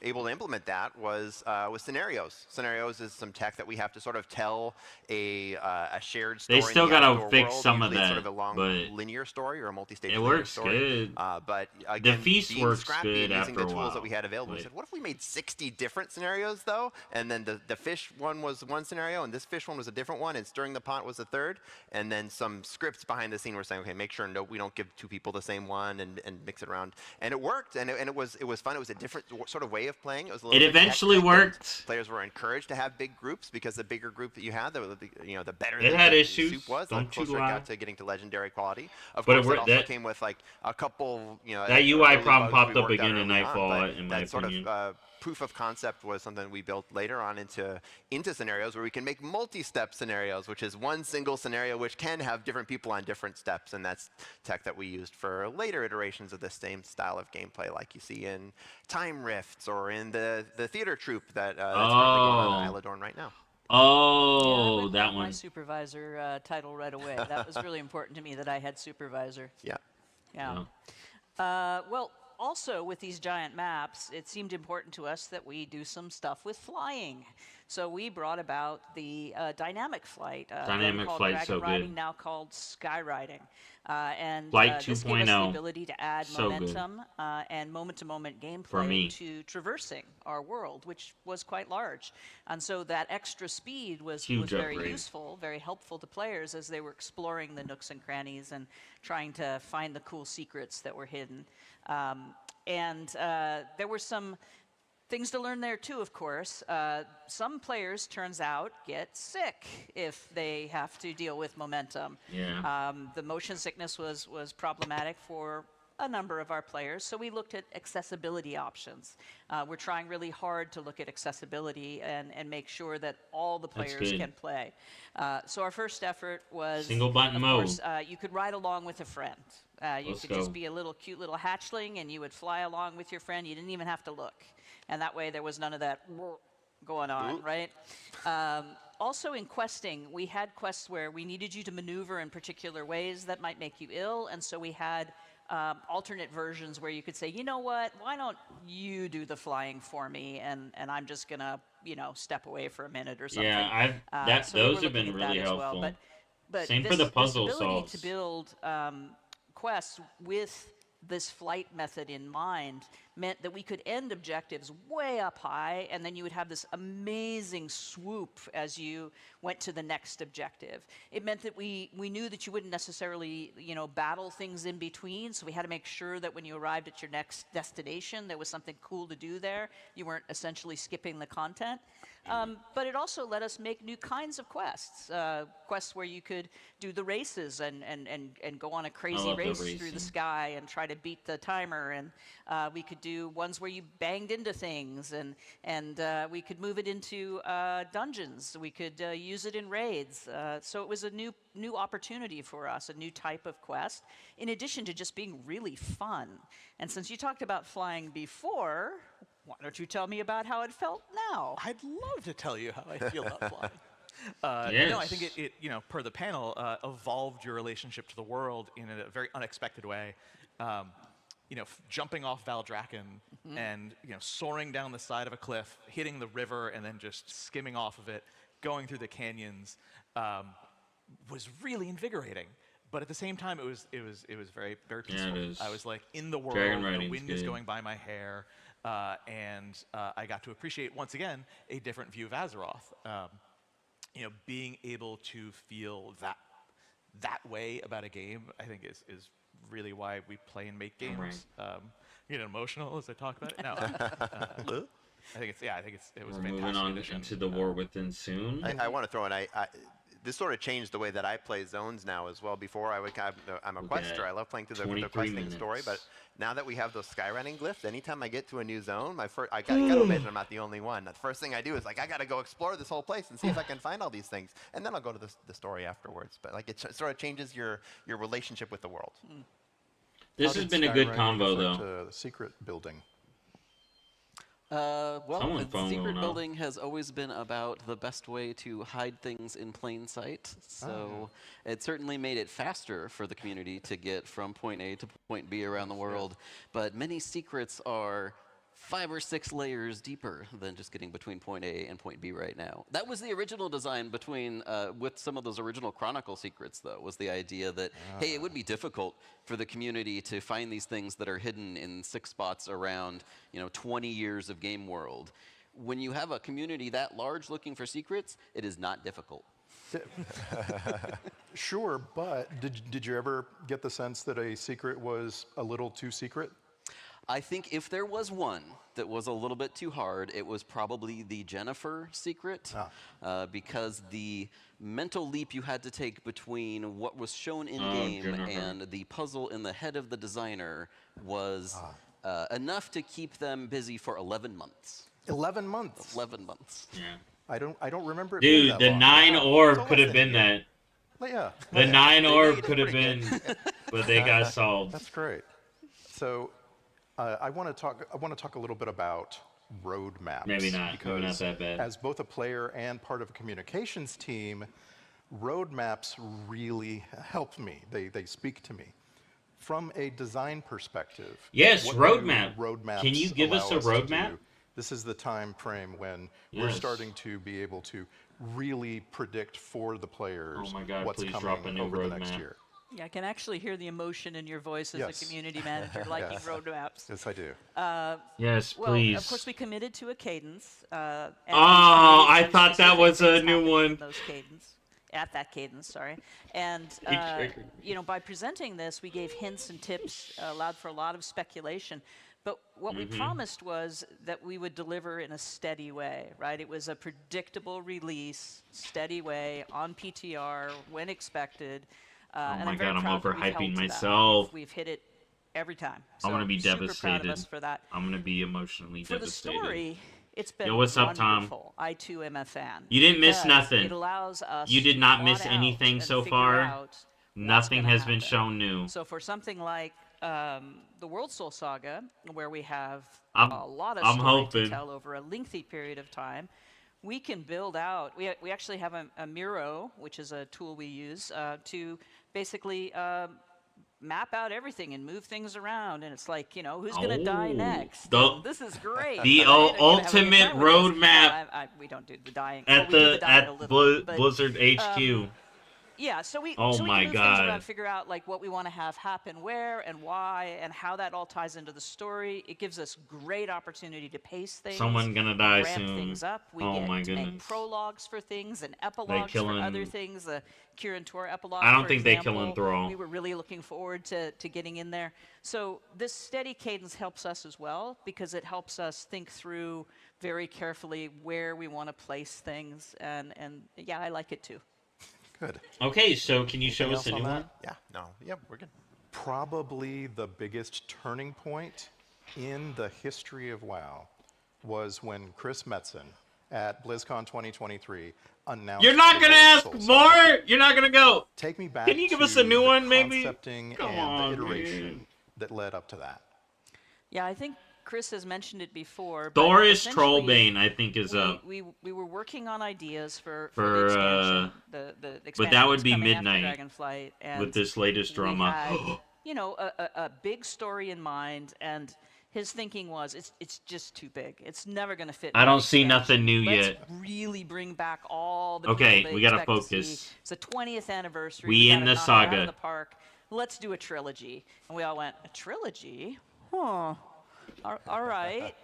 S3: able to implement that was with scenarios. Scenarios is some tech that we have to sort of tell a shared story.
S1: They still
S3: in the
S1: gotta
S3: outdoor
S1: fix
S3: world.
S1: some
S3: Usually
S1: of
S3: it's
S1: that,
S3: sort of a long
S1: but
S3: linear story or a multi-stage
S1: it
S3: linear
S1: works
S3: story.
S1: good.
S3: But again,
S1: feast
S3: being
S1: works
S3: scrappy
S1: good
S3: and using
S1: after
S3: the
S1: a
S3: tools that
S1: while.
S3: we had available, we
S1: Like-
S3: said, what if we made 60 different scenarios though? And then the fish one was one scenario, and this fish one was a different one, and stirring the pot was the third. And then some scripts behind the scene were saying, okay, make sure we don't give two people the same one, and mix it around. And it worked, and it was fun. It was a different sort of way of playing. It was a little
S1: It
S3: bit
S1: eventually
S3: hectic, and
S1: worked.
S3: Players were encouraged to have big groups because the bigger group that you had, the better
S1: It
S3: the
S1: had
S3: the
S1: issues.
S3: soup was, the
S1: Don't you
S3: closer it
S1: lie.
S3: got to getting to legendary quality. Of
S1: But it
S3: course,
S1: worked-
S3: it also
S1: that-
S3: came with like a couple,
S1: That UI
S3: early
S1: problem
S3: bugs
S1: popped
S3: we
S1: up
S3: worked out
S1: again in
S3: early on,
S1: Nightfall,
S3: but
S1: in my
S3: that sort
S1: opinion.
S3: of proof of concept was something we built later on into scenarios where we can make multi-step scenarios, which is one single scenario which can have different people on different steps, and that's tech that we used for later iterations of the same style of gameplay, like you see in Time Rifts or in the theater troupe that's currently going on in Isladorn right now.
S1: Oh,
S5: yeah, I
S1: that
S5: my
S1: one.
S5: supervisor title right away. That was really important to me that I had supervisor.
S3: Yeah.
S5: Yeah. Well, also with these giant maps, it seemed important to us that we do some stuff with flying. So we brought about the dynamic flight.
S1: Dynamic
S5: called
S1: flight's so
S5: dragon riding,
S1: good.
S5: now called skyriding. And
S1: Flight
S5: this gave us the
S1: 2.0,
S5: ability to add
S1: so good.
S5: momentum and moment-to-moment
S1: For
S5: gameplay
S1: me.
S5: to traversing our world, which was quite large. And so that extra speed was
S1: Huge
S5: very
S1: upgrade.
S5: useful, very helpful to players as they were exploring the nooks and crannies and trying to find the cool secrets that were hidden. There were some things to learn there too, of course. Some players, turns out, get sick if they have to deal with momentum.
S1: Yeah.
S5: The motion sickness was problematic for a number of our players, so we looked at accessibility options. We're trying really hard to look at accessibility and make sure that all the
S1: That's
S5: players
S1: good.
S5: can play. So our first effort was,
S1: Single button
S5: of
S1: mode.
S5: course, you could ride along with a friend. You
S1: Let's
S5: could just
S1: go.
S5: be a cute little hatchling, and you would fly along with your friend. You didn't even have to look. And that way there was none of that going on, right? Also in questing, we had quests where we needed you to maneuver in particular ways that might make you ill, and so we had alternate versions where you could say, you know what, why don't you do the flying for me, and I'm just gonna, step away for a minute or something.
S1: Yeah,
S5: So we were
S1: those have
S5: looking
S1: been
S5: at that
S1: really
S5: as
S1: helpful.
S5: well. But
S1: Same for the puzzle
S5: this ability
S1: solves.
S5: to build quests with this flight method in mind meant that we could end objectives way up high, and then you would have this amazing swoop as you went to the next objective. It meant that we knew that you wouldn't necessarily, battle things in between, so we had to make sure that when you arrived at your next destination, there was something cool to do there. You weren't essentially skipping the content. But it also let us make new kinds of quests. Quests where you could do the races and go on a crazy
S1: love the
S5: race through
S1: racing.
S5: the sky and try to beat the timer. And we could do ones where you banged into things, and we could move it into dungeons. We could use it in raids. So it was a new opportunity for us, a new type of quest, in addition to just being really fun. And since you talked about flying before, why don't you tell me about how it felt now?
S6: I'd love to tell you how I feel about flying.
S1: Yes.
S6: No, I think it per the panel, evolved your relationship to the world in a very unexpected way. Jumping off Valdraken and soaring down the side of a cliff, hitting the river, and then just skimming off of it, going through the canyons, was really invigorating. But at the same time, it was very, very peaceful.
S1: Yeah, it is.
S6: I was like in the world.
S1: Dragon
S6: The
S1: riding's
S6: wind is
S1: good.
S6: going by my hair, and I got to appreciate once again a different view of Azeroth. Being able to feel that way about a game, I think is really why we play and make games. Get emotional as I talk about it. No, I think it was a
S1: We're
S6: fantastic
S1: moving on
S6: addition.
S1: into the War Within soon.
S3: I want to throw in, this sort of changed the way that I play zones now as well. Before I'm a quester. I love playing through the
S1: 23
S3: questing story, but
S1: minutes.
S3: now that we have those skywriting glyphs, anytime I get to a new zone, I gotta imagine I'm not the only one. The first thing I do is like I gotta go explore this whole place and see if I can find all these things, and then I'll go to the story afterwards. But like it sort of changes your relationship with the world.
S1: This has been a good combo, though.
S2: To secret building.
S4: Well,
S1: Someone's phone
S4: secret
S1: going off.
S4: building has always been about the best way to hide things in plain sight. So it certainly made it faster for the community to get from point A to point B around the world. But many secrets are 5 or 6 layers deeper than just getting between point A and point B right now. That was the original design between, with some of those original Chronicle secrets, though, was the idea that, hey, it would be difficult for the community to find these things that are hidden in 6 spots around, 20 years of game world. When you have a community that large looking for secrets, it is not difficult.
S2: Sure, but did you ever get the sense that a secret was a little too secret?
S4: I think if there was one that was a little bit too hard, it was probably the Jennifer secret, because the mental leap you had to take between what was shown in-game and the puzzle in the head of the designer was enough to keep them busy for 11 months.
S2: 11 months?
S4: 11 months.
S1: Yeah.
S2: I don't remember it being
S1: Dude,
S2: that
S1: the
S2: long.
S1: 9 orb
S2: It's
S1: could have
S2: almost
S1: been
S2: a year.
S1: that.
S2: Yeah.
S1: The 9
S4: They
S1: orb
S4: made it
S1: could have
S4: pretty
S1: been, but they got solved.
S2: That's great. So I want to talk a little bit about roadmaps.
S1: Maybe not. Maybe not
S2: Because
S1: that bad.
S2: as both a player and part of a communications team, roadmaps really help me. They speak to me. From a design perspective,
S1: Yes,
S2: what
S1: roadmap.
S2: do roadmaps
S1: Can you give us
S2: allow
S1: a
S2: to
S1: roadmap?
S2: do? This is the time frame when we're
S1: Yes.
S2: starting to be able to really predict for the players
S1: Oh my God,
S2: what's
S1: please
S2: coming
S1: drop a new
S2: over the next
S1: roadmap.
S2: year.
S5: Yeah, I can actually hear the emotion in your voice as
S2: Yes.
S5: a community manager liking
S2: Yes.
S5: roadmaps.
S2: Yes, I do.
S1: Yes,
S5: Well,
S1: please.
S5: of course, we committed to a cadence. And
S1: Oh, I
S5: some
S1: thought that
S5: specific
S1: was a
S5: things
S1: new
S5: happened in
S1: one.
S5: Those cadence, at that cadence, sorry. And
S1: triggered
S5: by presenting this, we gave hints and tips, allowed for a lot of speculation. But what we promised was that we would deliver in a steady way, right? It was a predictable release, steady way, on PTR, when expected. And
S1: my
S5: I'm very
S1: God, I'm
S5: proud that we've
S1: overhyping
S5: held to that.
S1: myself.
S5: We've hit it every time.
S1: I'm gonna
S5: So
S1: be
S5: super proud of
S1: devastated.
S5: us for that.
S1: I'm gonna be emotionally
S5: For the
S1: devastated.
S5: story, it's been
S1: Yo, what's up, Tom?
S5: wonderful. I too am a fan.
S1: You didn't miss
S5: because
S1: nothing.
S5: It allows us
S1: You did
S5: to
S1: not
S5: plot
S1: miss
S5: out
S1: anything
S5: and
S1: so
S5: figure
S1: far.
S5: out what's
S1: Nothing
S5: gonna
S1: has been
S5: happen.
S1: shown new.
S5: So for something like the Worldsoul Saga, where we have
S1: I'm-
S5: a lot of
S1: I'm
S5: story
S1: hoping.
S5: to tell over a lengthy period of time, we can build out. We actually have a Miro, which is a tool we use to basically map out everything and move things around. And it's like, who's going to die
S1: Oh,
S5: next?
S1: the-
S5: And this is great.
S1: the
S5: right? I'm gonna have a good
S1: ultimate
S5: time with this.
S1: roadmap
S5: We don't do the dying.
S1: At
S5: well, we do
S1: the
S5: the dying a little, but,
S1: Blizzard HQ.
S5: yeah, so we
S1: Oh
S5: so we
S1: my
S5: can move
S1: God.
S5: things around, figure out like what we want to have happen where and why and how that all ties into the story. It gives us great opportunity to pace things.
S1: Someone gonna die
S5: ramp
S1: soon.
S5: things up. We
S1: Oh
S5: get
S1: my
S5: to make
S1: goodness.
S5: prologues for things and epilogues for
S1: killing-
S5: other things. The Kirin Tor epilogue.
S1: I don't
S5: for
S1: think they
S5: example,
S1: killing Thrall.
S5: We were really looking forward to getting in there. So this steady cadence helps us as well because it helps us think through very carefully where we want to place things. And yeah, I like it too.
S2: Good.
S1: Okay, so can you show
S2: Anything
S1: us a
S2: else
S1: new
S2: on
S1: one?
S2: that?
S3: Yeah, no, yeah, we're good.
S2: Probably the biggest turning point in the history of WoW was when Chris Metzen at BlizzCon 2023 announced.
S1: You're not
S2: the
S1: gonna ask
S2: Worldsoul Saga.
S1: more? You're not gonna go?
S2: Take me back.
S1: Can you give
S2: to
S1: us a new
S2: the
S1: one, maybe?
S2: Concepting
S1: Come
S2: and
S1: on,
S2: the iteration
S1: man.
S2: that led up to that.
S5: Yeah, I think Chris has mentioned it before. but
S1: Doris
S5: essentially,
S1: Trollbane, I think, is up.
S5: We were working on ideas for
S1: For,
S5: the expansion. The expansion
S1: that would
S5: was
S1: be
S5: coming after
S1: midnight
S5: Dragonflight, and
S1: with this latest
S5: we
S1: drama.
S5: had, a big story in mind, and his thinking was it's just too big. It's never going to fit.
S1: I
S5: in
S1: don't
S5: the
S1: see
S5: expansion.
S1: nothing new
S5: Let's
S1: yet.
S5: really bring back all the
S1: Okay,
S5: people they
S1: we gotta
S5: expect to
S1: focus.
S5: see. It's the 20th anniversary.
S1: We in
S5: gotta
S1: the
S5: knock it out of
S1: saga.
S5: the park. Let's do a trilogy. And we all went, a trilogy? Huh. All right.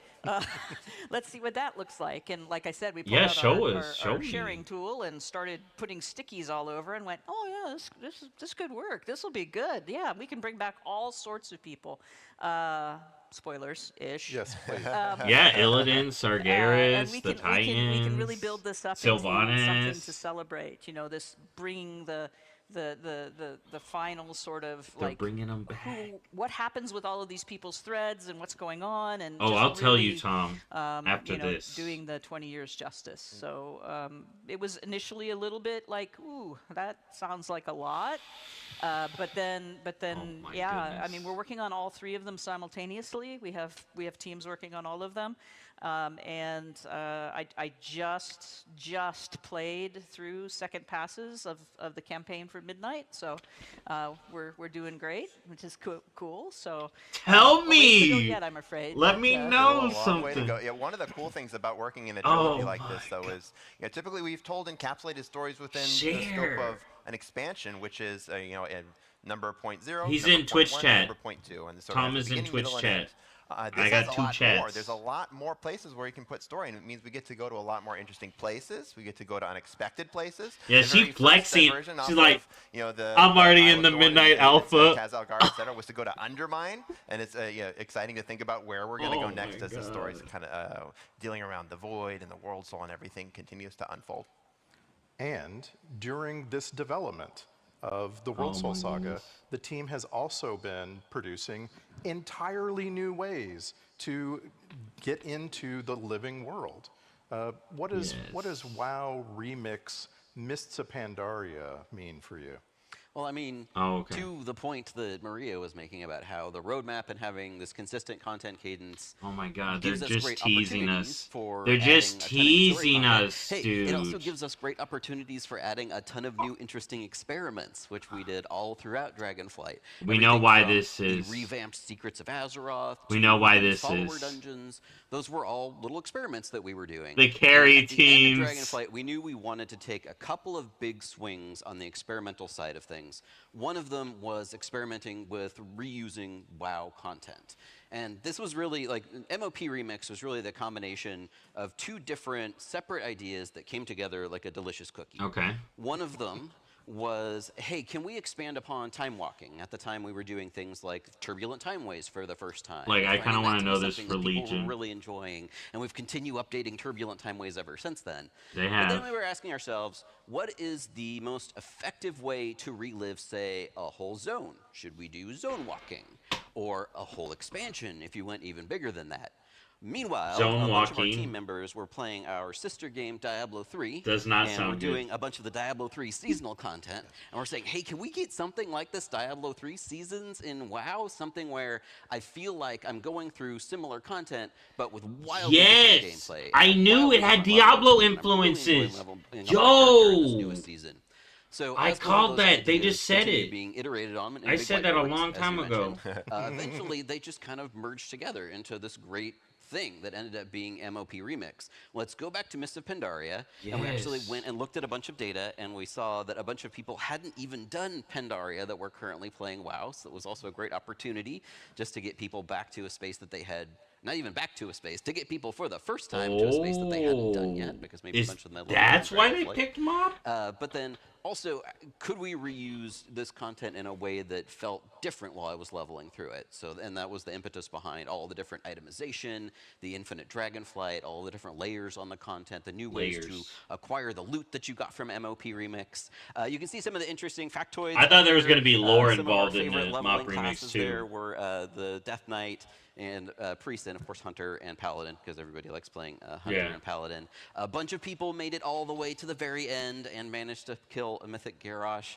S5: Let's see what that looks like. And like I said, we pulled
S1: Yeah,
S5: out
S1: show
S5: our,
S1: us.
S5: our,
S1: Show
S5: our
S1: me.
S5: sharing tool and started putting stickies all over and went, oh yeah, this could work. This will be good. Yeah, we can bring back all sorts of people. spoilers-ish.
S2: Yes, please.
S1: Yeah, Illidan,
S5: And
S1: Sargeras,
S5: we
S1: the
S5: can,
S1: Titans.
S5: we can really build this up into something
S1: Sylvanas.
S5: to celebrate. You know, this bringing the final sort of
S1: They're
S5: like
S1: bringing them back.
S5: what happens with all of these people's threads and what's going on, and
S1: Oh,
S5: just
S1: I'll tell you,
S5: really,
S1: Tom, after
S5: you know,
S1: this.
S5: doing the 20 years justice. So it was initially a little bit like, ooh, that sounds like a lot. But then,
S1: Oh my
S5: yeah. I
S1: goodness.
S5: mean, we're working on all 3 of them simultaneously. We have teams working on all of them, and I just played through second passes of the campaign for Midnight, so we're doing great, which is cool. So
S1: Tell
S5: a ways to go
S1: me!
S5: yet, I'm afraid.
S1: Let
S5: but,
S1: me
S3: Still
S1: know
S3: a long way to
S1: something.
S3: go. Yeah, one of the cool things about working in a trilogy
S1: Oh
S3: like this,
S1: my
S3: though, is typically we've told encapsulated stories within the
S1: Share.
S3: scope of an expansion, which is a number point 0,
S1: He's
S3: number
S1: in Twitch
S3: point 1,
S1: chat.
S3: number point 2, and sort
S1: Tom
S3: of has
S1: is
S3: a
S1: in
S3: beginning,
S1: Twitch
S3: middle, and
S1: chat.
S3: end.
S1: I
S3: This
S1: got
S3: has a
S1: 2
S3: lot more.
S1: chats.
S3: There's a lot more places where you can put story, and it means we get to go to a lot more interesting places. We get to go to unexpected places.
S1: Yeah,
S3: The
S1: she
S3: very first
S1: flexing.
S3: version
S1: She's
S3: off
S1: like,
S3: of, the
S1: I'm already
S3: Isle
S1: in
S3: of
S1: the
S3: Dorne
S1: Midnight
S3: and
S1: Alpha.
S3: Khazalgar, et cetera, was to go to Undermine, and it's exciting to think about where we're going to
S1: Oh
S3: go next
S1: my
S3: as the story's
S1: God.
S3: kind of dealing around the void and the world soul and everything continues to unfold.
S2: And during this development of the
S1: Oh
S2: Worldsoul
S1: my
S2: Saga,
S1: goodness.
S2: the team has also been producing entirely new ways to get into the living world. What does
S1: Yes.
S2: WoW Remix Mists of Pandaria mean for you?
S4: Well, I mean,
S1: Oh, okay.
S4: to the point that Maria was making about how the roadmap and having this consistent content cadence
S1: Oh my God, they're
S4: gives us
S1: just
S4: great
S1: teasing
S4: opportunities
S1: us.
S4: for
S1: They're just
S4: adding a ton of new story
S1: teasing
S4: content.
S1: us,
S4: Hey,
S1: dude.
S4: it also gives us great opportunities for adding a ton of new interesting experiments, which we did all throughout Dragonflight.
S1: We know
S4: Everything
S1: why
S4: from
S1: this is.
S4: the revamped Secrets of Azeroth.
S1: We
S4: to
S1: know why
S4: the
S1: this
S4: follower
S1: is.
S4: dungeons. Those were all little experiments that we were doing.
S1: The carry
S4: And at the end of
S1: teams.
S4: Dragonflight, we knew we wanted to take a couple of big swings on the experimental side of things. One of them was experimenting with reusing WoW content. And this was really, like, MOP Remix was really the combination of 2 different separate ideas that came together like a delicious cookie.
S1: Okay.
S4: One of them was, hey, can we expand upon time walking? At the time, we were doing things like turbulent timeways for the first time.
S1: Like, I
S4: Finding
S1: kinda
S4: that
S1: wanna
S4: to be
S1: know this
S4: something
S1: for
S4: that people
S1: Legion.
S4: were really enjoying, and we've continued updating turbulent timeways ever since then.
S1: They
S4: But then
S1: have.
S4: we were asking ourselves, what is the most effective way to relive, say, a whole zone? Should we do zone walking? Or a whole expansion if you went even bigger than that? Meanwhile,
S1: Zone
S4: a bunch of our
S1: walking.
S4: team members were playing our sister game, Diablo 3.
S1: Does not
S4: and
S1: sound
S4: we're
S1: good.
S4: doing a bunch of the Diablo 3 seasonal content. And we're saying, hey, can we get something like this Diablo 3 seasons in WoW? Something where I feel like I'm going through similar content, but with wildly different
S1: Yes!
S4: gameplay.
S1: I
S4: and
S1: knew
S4: wildly
S1: it had
S4: different levels.
S1: Diablo
S4: And I'm really enjoying
S1: influences.
S4: leveling up our character in this
S1: Yo!
S4: newest season. So
S1: I
S4: as more of
S1: called
S4: those
S1: that. They
S4: ideas
S1: just said
S4: continue
S1: it.
S4: being iterated on in
S1: I
S4: big
S1: said that a
S4: whiteboards,
S1: long
S4: as
S1: time
S4: you
S1: ago.
S4: mentioned, eventually they just kind of merged together into this great thing that ended up being MOP Remix. Let's go back to Mists of Pandaria, and we actually
S1: Yes.
S4: went and looked at a bunch of data, and we saw that a bunch of people hadn't even done Pandaria that were currently playing WoW, so it was also a great opportunity just to get people back to a space that they had, not even back to a space, to get people for the first time to a space that they hadn't done yet, because maybe a bunch of them had leveled up
S1: That's
S4: in
S1: why they
S4: Dragonflight.
S1: picked Mob?
S4: But then also, could we reuse this content in a way that felt different while I was leveling through it? So, and that was the impetus behind all the different itemization, the infinite Dragonflight, all the different layers on the content, the new ways to acquire the loot that you got from MOP Remix. You can see some of the interesting factoids.
S1: I thought there was
S4: here.
S1: going to be lore
S4: Some of our
S1: involved in
S4: favorite
S1: the
S4: leveling
S1: Mob Remix
S4: classes
S1: too.
S4: there were the Death Knight and Priest, and of course Hunter and Paladin, because everybody likes playing Hunter and Paladin. A bunch of people made it all the way to the very end and managed to kill a mythic Garrosh.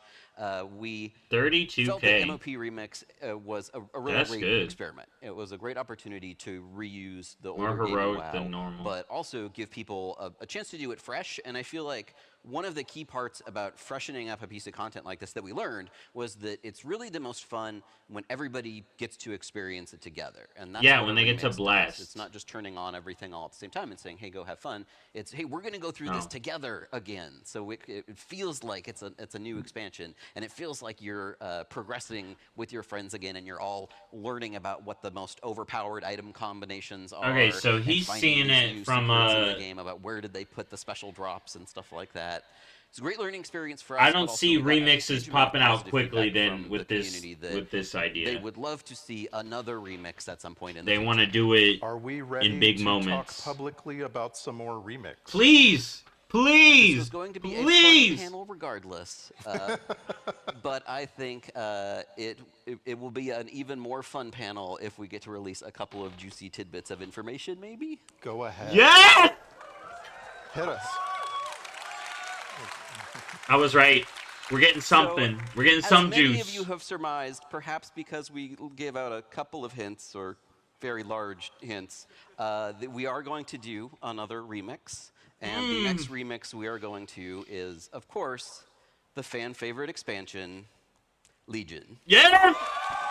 S4: We
S1: 32K.
S4: felt that MOP Remix was a really
S1: That's
S4: great
S1: good.
S4: experiment. It was a great opportunity to reuse the
S1: More
S4: older game in
S1: heroic
S4: WoW,
S1: than normal.
S4: but also give people a chance to do it fresh. And I feel like one of the key parts about freshening up a piece of content like this that we learned was that it's really the most fun when everybody gets to experience it together. And that's
S1: Yeah,
S4: what
S1: when
S4: a
S1: they get to
S4: remix does.
S1: blast.
S4: It's not just turning on everything all at the same time and saying, hey, go have fun. It's, hey, we're going to go through this together again. So it feels like it's a new expansion. And it feels like you're progressing with your friends again, and you're all learning about what the most overpowered item combinations are.
S1: Okay, so
S4: and
S1: he's
S4: finding
S1: seeing
S4: these
S1: it
S4: new
S1: from
S4: secrets in the game about where did they put the special drops and stuff like that. It's a great learning experience for us.
S1: I
S4: but
S1: don't
S4: also
S1: see
S4: we got a
S1: remixes
S4: huge amount of
S1: popping out
S4: positive
S1: quickly
S4: feedback
S1: then
S4: from
S1: with
S4: the
S1: this
S4: community that
S1: this idea.
S4: they would love to see another remix at some point in the
S1: They
S4: future.
S1: want to do it
S2: Are we ready
S1: in big
S2: to
S1: moments.
S2: talk publicly about some more remix?
S1: Please, please,
S4: This was going to be a
S1: please.
S4: fun panel regardless, but I think it will be an even more fun panel if we get to release a couple of juicy tidbits of information, maybe?
S2: Go ahead.
S1: Yes!
S2: Hit us.
S1: I was right. We're getting something.
S4: So,
S1: We're getting
S4: as
S1: some
S4: many
S1: juice.
S4: of you have surmised, perhaps because we gave out a couple of hints, or very large hints, that we are going to do another remix. And the next remix we are going to is, of course, the fan favorite expansion, Legion.
S1: Yes!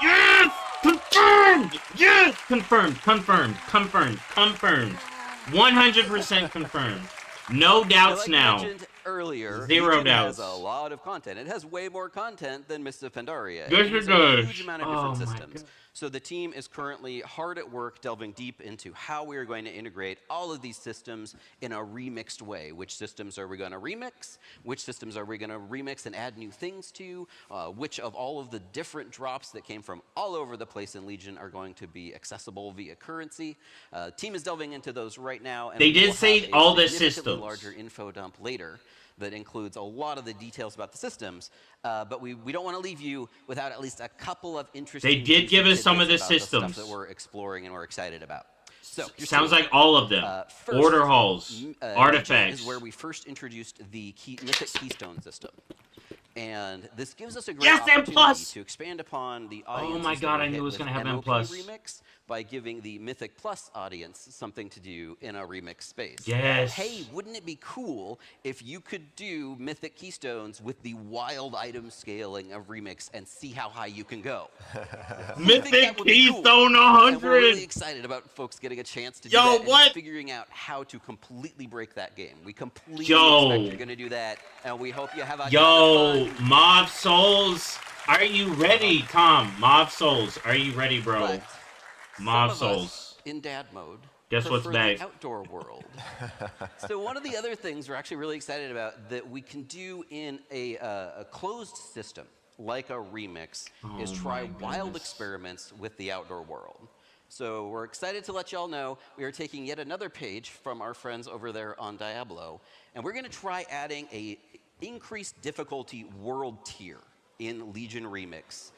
S1: Yes! Confirmed! Yes! Confirmed, confirmed, confirmed, confirmed. 100% confirmed. No doubts
S4: like
S1: now.
S4: I mentioned earlier,
S1: Zero
S4: Legion
S1: doubts.
S4: has a lot of content. It has way more content than Mists of Pandaria.
S1: Yes,
S4: It
S1: it
S4: has a
S1: does.
S4: huge amount of
S1: Oh
S4: different
S1: my
S4: systems.
S1: God.
S4: So the team is currently hard at work delving deep into how we are going to integrate all of these systems in a remixed way. Which systems are we going to remix? Which systems are we going to remix and add new things to? Which of all of the different drops that came from all over the place in Legion are going to be accessible via currency? Team is delving into those right now. And
S1: They
S4: we
S1: did
S4: will
S1: say
S4: have a
S1: all the
S4: significantly
S1: systems.
S4: larger info dump later that includes a lot of the details about the systems, but we don't want to leave you without at least a couple of interesting.
S1: They did give us some of the
S4: tidbits about
S1: systems.
S4: stuff that we're exploring and we're excited about. So
S1: Sounds like all of them.
S4: first,
S1: Order halls,
S4: Legion
S1: artifacts.
S4: is where we first introduced the Mythic Keystone system. And this gives us a great
S1: Yes, M+!
S4: opportunity to expand upon the audience.
S1: my God, I knew it was gonna have M+.
S4: remix by giving the Mythic Plus audience something to do in a remix space.
S1: Yes.
S4: Hey, wouldn't it be cool if you could do Mythic Keystones with the wild item scaling of remix and see how high you can go?
S1: Mythic
S4: would be cool.
S1: Keystone
S4: And we're really
S1: 100.
S4: excited about folks getting a chance to do
S1: Yo,
S4: that
S1: what?
S4: and figuring out how to completely break that game. We completely
S1: Yo.
S4: expect you're going to do that, and we hope you have a ton
S1: Yo,
S4: of fun.
S1: Mob Souls, are you ready, Tom? Mob Souls, are you ready, bro?
S4: But
S1: Mob
S4: some of us
S1: Souls.
S4: in dad mode.
S1: Guess what's
S4: prefer
S1: back?
S4: the outdoor world. So one of the other things we're actually really excited about that we can do in a closed system, like a remix, is try wild experiments with the outdoor world. So we're excited to let y'all know we are taking yet another page from our friends over there on Diablo, and we're going to try adding a increased difficulty world tier in Legion Remix.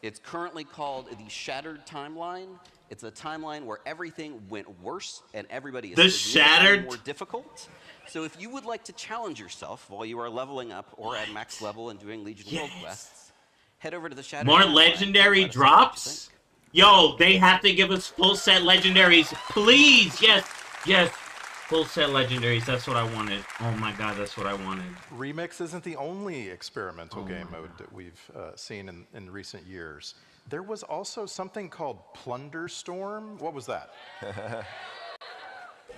S4: It's currently called the Shattered Timeline. It's a timeline where everything went worse and everybody is
S1: The
S4: significantly
S1: Shattered?
S4: more difficult. So if you would like to challenge yourself while you are leveling up or at max level and doing Legion World quests, head over to the Shattered
S1: More
S4: Timeline
S1: legendary
S4: and let us know what you
S1: drops?
S4: think.
S1: Yo, they have to give us full set legendaries, please. Yes, yes, full set legendaries. That's what I wanted. Oh my God, that's what I wanted.
S2: Remix isn't the only experimental game mode that we've seen in recent years. There was also something called Plunder Storm. What was that?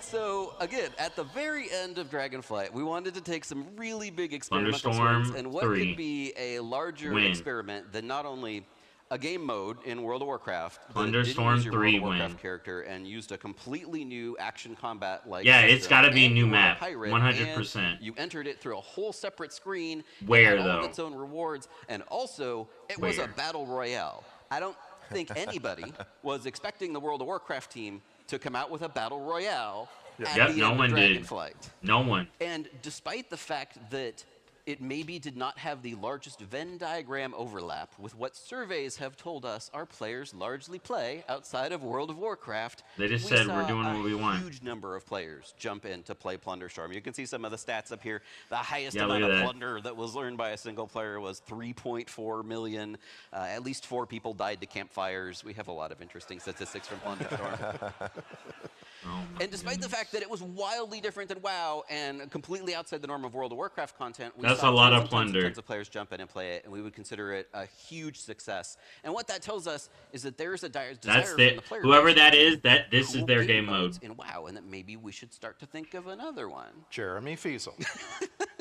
S4: So again, at the very end of Dragonflight, we wanted to take some really big experimental
S1: Thunderstorm
S4: swings, and what
S1: 3.
S4: could be a larger
S1: Win.
S4: experiment than not only a game mode in World of Warcraft that
S1: Thunderstorm
S4: didn't use your
S1: 3
S4: World of Warcraft
S1: win.
S4: character and used a completely new action combat like
S1: Yeah, it's
S4: system,
S1: gotta be
S4: and
S1: new
S4: you were a
S1: map,
S4: pirate,
S1: 100%.
S4: and you entered it through a whole separate screen.
S1: Where,
S4: it had all of
S1: though?
S4: its own rewards, and also it was a
S1: Where?
S4: battle royale. I don't think anybody was expecting the World of Warcraft team to come out with a battle royale at
S1: Yep,
S4: the
S1: no
S4: end
S1: one
S4: of
S1: did.
S4: Dragonflight.
S1: No one.
S4: And despite the fact that it maybe did not have the largest Venn diagram overlap with what surveys have told us our players largely play outside of World of Warcraft,
S1: They just
S4: we
S1: said
S4: saw
S1: we're doing what we want.
S4: a huge number of players jump in to play Plunderstorm. You can see some of the stats up here. The highest
S1: Yeah,
S4: amount
S1: look
S4: of
S1: at that.
S4: plunder that was earned by a single player was 3.4 million. At least 4 people died to campfires. We have a lot of interesting statistics from Plunderstorm. And despite the fact that it was wildly different than WoW and completely outside the norm of World of Warcraft content, we
S1: That's
S4: saw
S1: a lot
S4: tons
S1: of
S4: and tons and
S1: plunder.
S4: tons of players jump in and play it, and we would consider it a huge success. And what that tells us is that there is a desire
S1: That's
S4: from the
S1: it.
S4: player
S1: Whoever
S4: base
S1: that
S4: to
S1: is,
S4: do
S1: this is
S4: cool
S1: their game
S4: modes
S1: mode.
S4: in WoW, and that maybe we should start to think of another one.
S2: Jeremy Fiesel.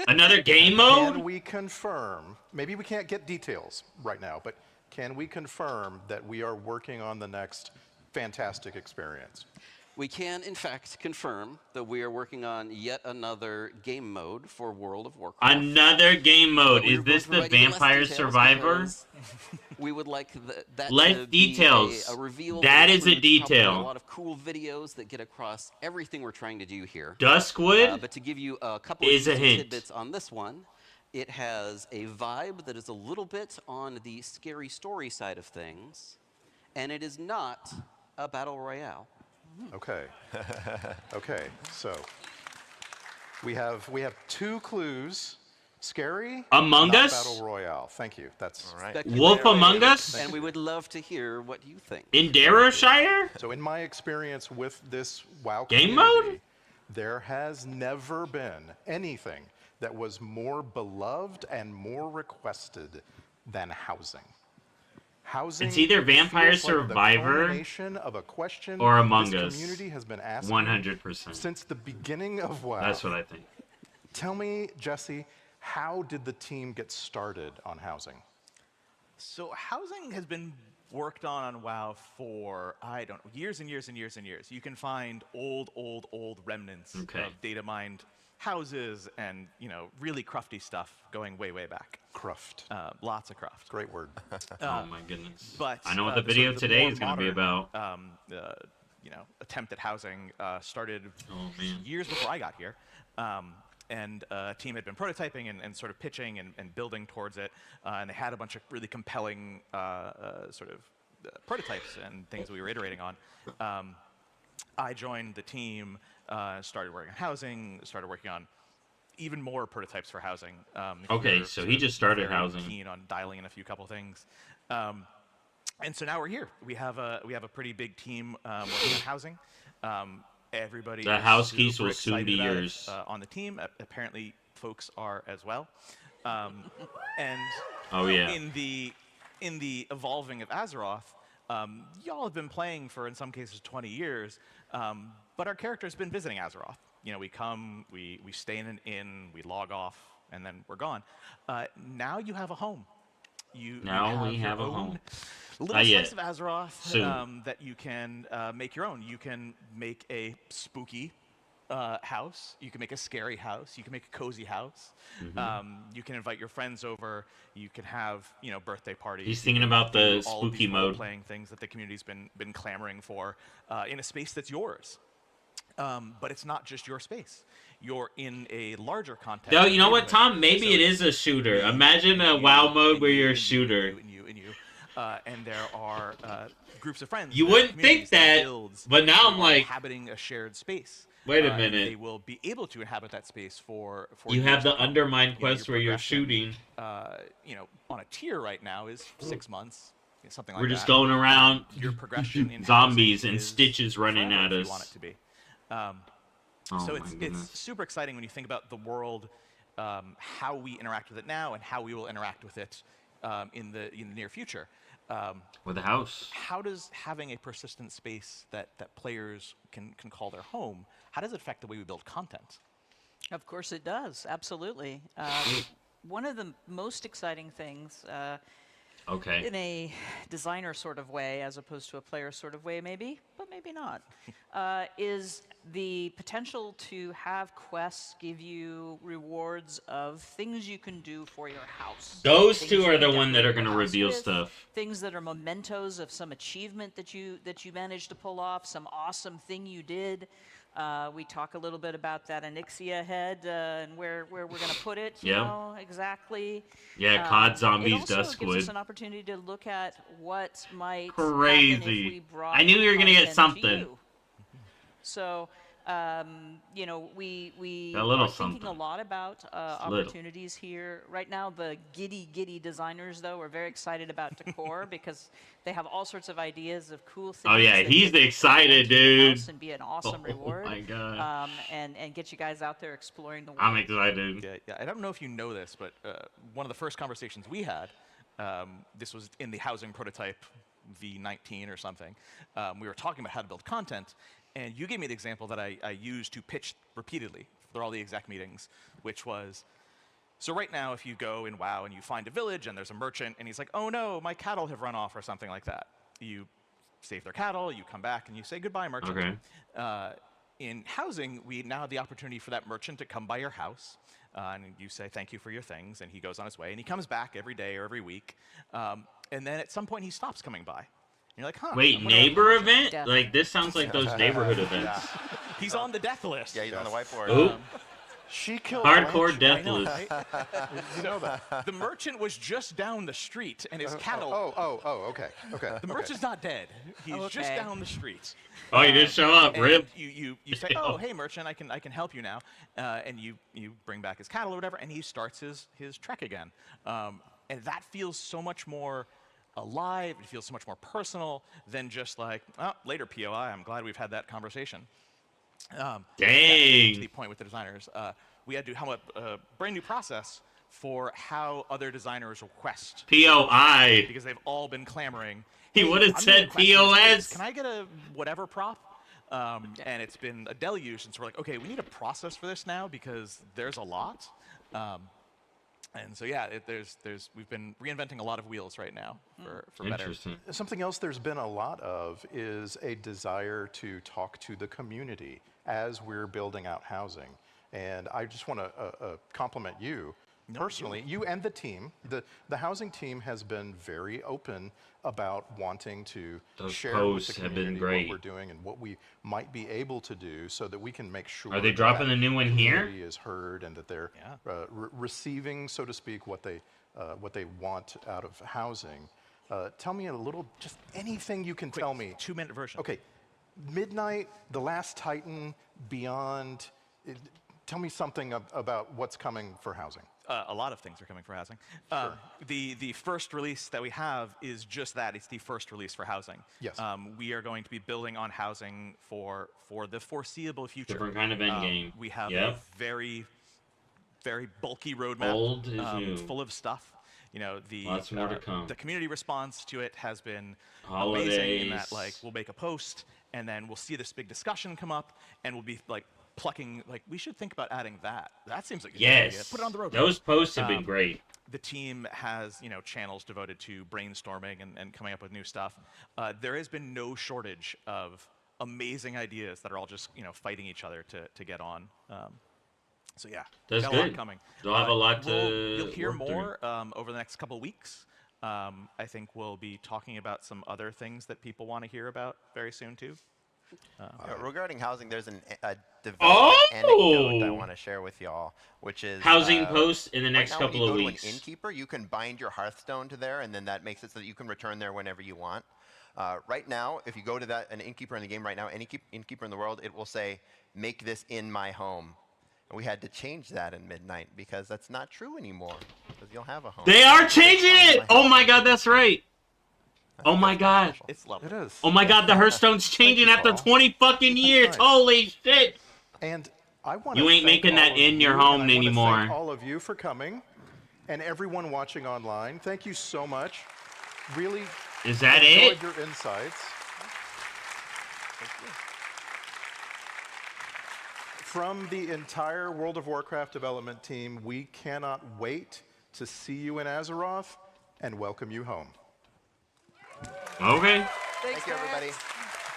S1: Another game
S2: Can
S1: mode?
S2: we confirm, maybe we can't get details right now, but can we confirm that we are working on the next fantastic experience?
S4: We can, in fact, confirm that we are working on yet another game mode for World of Warcraft.
S1: Another game mode.
S4: But we
S1: Is
S4: were going
S1: this
S4: to
S1: the
S4: provide even less
S1: Vampire
S4: details
S1: Survivor?
S4: because we would like that
S1: Less
S4: to be
S1: details.
S4: a reveal
S1: That is a
S4: includes probably
S1: detail.
S4: a lot of cool videos that get across everything we're trying to do here.
S1: Duskwood
S4: But to give you a couple
S1: is a
S4: of
S1: hint.
S4: tidbits on this one, it has a vibe that is a little bit on the scary story side of things, and it is not a battle royale.
S2: Okay. Okay. So we have 2 clues. Scary.
S1: Among
S2: not
S1: Us?
S2: Battle Royale. Thank you. That's
S3: All right.
S1: Wolf
S4: Speculative,
S1: Among Us?
S4: And we would love to hear what you think.
S1: in Darrowshire?
S2: So in my experience with this WoW
S1: Game
S2: community,
S1: mode?
S2: there has never been anything that was more beloved and more requested than housing. Housing
S1: It's either Vampire
S2: feels like the
S1: Survivor
S2: culmination of a question
S1: or Among
S2: this
S1: Us.
S2: community has been asking
S1: 100%.
S2: since the beginning of WoW.
S1: That's what I think.
S2: Tell me, Jesse, how did the team get started on housing?
S6: So housing has been worked on WoW for, I don't know, years and years and years and years. You can find old remnants
S1: Okay.
S6: of data mined houses and, really crufty stuff going way, way back.
S2: Cruft.
S6: Lots of cruft.
S2: Great word.
S1: Oh my goodness.
S6: But
S1: I know what the
S6: sort
S1: video
S6: of the
S1: today
S6: more
S1: is going to be
S6: modern,
S1: about.
S6: Attempt at housing started
S1: Oh, man.
S6: years before I got here. And a team had been prototyping and sort of pitching and building towards it. And they had a bunch of really compelling prototypes and things that we were iterating on. I joined the team, started working on housing, started working on even more prototypes for housing.
S1: Okay,
S6: we're
S1: so
S6: sort
S1: he
S6: of
S1: just started
S6: very
S1: housing.
S6: Keen on dialing in a few couple things. And so now we're here. We have a pretty big team working on housing. Everybody.
S1: The
S6: is
S1: house keys
S6: super
S1: will soon
S6: excited
S1: be
S6: about it,
S1: yours.
S6: on the team. Apparently, folks are as well. And
S1: Oh, yeah.
S6: in the evolving of Azeroth, y'all have been playing for in some cases 20 years, but our character's been visiting Azeroth. We come, we stay in an inn, we log off, and then we're gone. Now you have a home.
S1: Now we
S6: your
S1: have a
S6: own
S1: home.
S6: little
S1: Not
S6: slice
S1: yet.
S6: of Azeroth
S1: Soon.
S6: that you can make your own. You can make a spooky house. You can make a scary house. You can make a cozy house.
S1: Mm-hmm.
S6: You can invite your friends over. You can have birthday parties.
S1: He's
S6: You
S1: thinking
S6: can
S1: about the
S6: do all of
S1: spooky
S6: these
S1: mode.
S6: Playing things that the community's been clamoring for in a space that's yours. But it's not just your space. You're in a larger context.
S1: No, you know what,
S6: environment.
S1: Tom? Maybe
S6: So
S1: it is a shooter. Imagine a WoW mode where you're a shooter.
S6: And there are groups of friends.
S1: You
S6: there are
S1: wouldn't think
S6: communities, there are
S1: that,
S6: guilds
S1: but now
S6: who
S1: I'm
S6: are
S1: like,
S6: inhabiting a shared space.
S1: wait a
S6: and
S1: minute.
S6: They will be able to inhabit that space for
S1: You
S6: years
S1: have
S6: to
S1: the
S6: come.
S1: Undermine
S6: Your
S1: quest where you're
S6: progression,
S1: shooting.
S6: On a tier right now is 6 months, something like
S1: We're
S6: that.
S1: just going around
S6: Your progression in
S1: zombies
S6: housing
S1: and
S6: is
S1: stitches running
S6: forever
S1: at
S6: if you
S1: us.
S6: want it to be.
S1: Oh
S6: So
S1: my
S6: it's
S1: goodness.
S6: super exciting when you think about the world, how we interact with it now, and how we will interact with it in the near future.
S1: With a house.
S6: How does having a persistent space that players can call their home, how does it affect the way we build content?
S5: Of course it does, absolutely. One of the most exciting things
S1: Okay.
S5: in a designer sort of way, as opposed to a player sort of way, maybe, but maybe not, is the potential to have quests give you rewards of things you can do for your house.
S1: Those
S5: Things
S1: two
S5: you
S1: are
S5: can
S1: the one that are
S5: decorate
S1: going to
S5: your house
S1: reveal
S5: with,
S1: stuff.
S5: Things that are mementos of some achievement that you managed to pull off, some awesome thing you did. We talk a little bit about that Onyxia head and where we're going to put it, you
S1: Yeah.
S5: know, exactly.
S1: Yeah, COD Zombies
S5: It also gives us
S1: Duskwood.
S5: an opportunity to look at what might
S1: Crazy.
S5: happen if we brought
S1: I knew you were gonna get
S5: content to
S1: something.
S5: you. So, we
S1: A little
S5: are thinking a
S1: something.
S5: lot about
S1: little.
S5: opportunities here. Right now, the giddy designers, though, are very excited about decor because they have all sorts of ideas of cool things.
S1: Oh, yeah,
S5: that
S1: he's
S5: they can
S1: excited,
S5: put into your
S1: dude.
S5: house and be an awesome
S1: Oh
S5: reward.
S1: my God.
S5: And get you guys out there exploring the world.
S1: I'm excited.
S6: Yeah, I don't know if you know this, but one of the first conversations we had, this was in the housing prototype V19 or something. We were talking about how to build content, and you gave me the example that I used to pitch repeatedly through all the exec meetings, which was, so right now if you go in WoW and you find a village and there's a merchant and he's like, oh no, my cattle have run off or something like that. You save their cattle, you come back and you say goodbye, merchant.
S1: Okay.
S6: In housing, we now have the opportunity for that merchant to come by your house, and you say thank you for your things, and he goes on his way, and he comes back every day or every week, and then at some point he stops coming by. And you're like, huh.
S1: Wait, neighbor event? Like, this sounds like those neighborhood events.
S6: He's on the death list.
S3: Yeah, he's on the whiteboard.
S1: Ooh.
S2: She killed
S1: Hardcore
S2: Blanche.
S1: death
S6: I know,
S1: list.
S6: right?
S2: You know that.
S6: The merchant was just down the street, and his cattle.
S2: Okay.
S6: The merchant's not dead. He's just
S5: Okay.
S6: down the street.
S1: Oh, you didn't show up.
S6: And
S1: Rip.
S6: you say, oh, hey, merchant, I can help you now. And you bring back his cattle or whatever, and he starts his trek again. And that feels so much more alive. It feels so much more personal than just like, oh, later, POI. I'm glad we've had that conversation. To
S1: Dang.
S6: the point with the designers, we had to have a brand new process for how other designers request
S1: POI.
S6: because they've all been clamoring.
S1: He
S6: "Hey,
S1: would have
S6: I'm
S1: said
S6: gonna request this.
S1: POS.
S6: Can I get a whatever prop? And it's been a deluge, and so we're like, okay, we need a process for this now because there's a lot. And so yeah, we've been reinventing a lot of wheels right now for better.
S1: Interesting.
S2: Something else there's been a lot of is a desire to talk to the community as we're building out housing. And I just want to compliment you personally, you and the team. The housing team has been very open about wanting to
S1: Those
S2: share with
S1: posts
S2: the
S1: have been
S2: community
S1: great.
S2: what we're doing and what we might be able to do so that we can make sure
S1: Are they
S2: that
S1: dropping
S2: that
S1: the new one here?
S2: community is heard and that they're receiving, so to speak, what they want out of housing. Tell me a little, just anything you can tell me.
S6: 2-minute version.
S2: Okay, Midnight, The Last Titan, Beyond. Tell me something about what's coming for housing.
S6: A lot of things are coming for housing. The first release that we have is just that. It's the first release for housing.
S2: Yes.
S6: We are going to be building on housing for the foreseeable future.
S1: Different kind of end game.
S6: We have
S1: Yep.
S6: a very, very bulky roadmap.
S1: Old is new.
S6: Full of stuff. You know,
S1: Lots more to come.
S6: The community response to it has been amazing in that,
S1: Holidays.
S6: like, we'll make a post, and then we'll see this big discussion come up, and we'll be, like, plucking, like, we should think about adding that. That seems like a good idea.
S1: Yes.
S6: Put it on the roadmap.
S1: Those posts have been great.
S6: The team has, channels devoted to brainstorming and coming up with new stuff. There has been no shortage of amazing ideas that are all just, fighting each other to get on. So yeah,
S1: That's
S6: got a lot
S1: good.
S6: coming.
S1: They'll have a lot to
S6: You'll hear
S1: work through.
S6: more over the next couple of weeks. I think we'll be talking about some other things that people want to hear about very soon too.
S3: Regarding housing, there's a development anecdote I
S1: Oh!
S3: want to share with y'all, which is
S1: Housing posts in the next
S3: right now,
S1: couple of
S3: when you
S1: weeks.
S3: go to an innkeeper, you can bind your Hearthstone to there, and then that makes it so that you can return there whenever you want. Right now, if you go to an innkeeper in the game right now, any innkeeper in the world, it will say, "Make this in my home." And we had to change that in Midnight because that's not true anymore. Because you'll have a home.
S1: They are changing it! Oh my god, that's right. Oh my god.
S6: It's lovely.
S2: It is.
S1: Oh my god, the Hearthstone's changing
S2: you,
S1: after
S2: Paul.
S1: 20 fucking years.
S2: nice.
S1: Holy shit.
S2: And I want
S1: You ain't making that in your home anymore.
S2: Thank all of you for coming, and everyone watching online. Thank you so much. Really
S1: Is that
S2: enjoyed
S1: it?
S2: your insights. From the entire World of Warcraft development team, we cannot wait to see you in Azeroth and welcome you home.
S1: Okay.
S3: Thank you, everybody.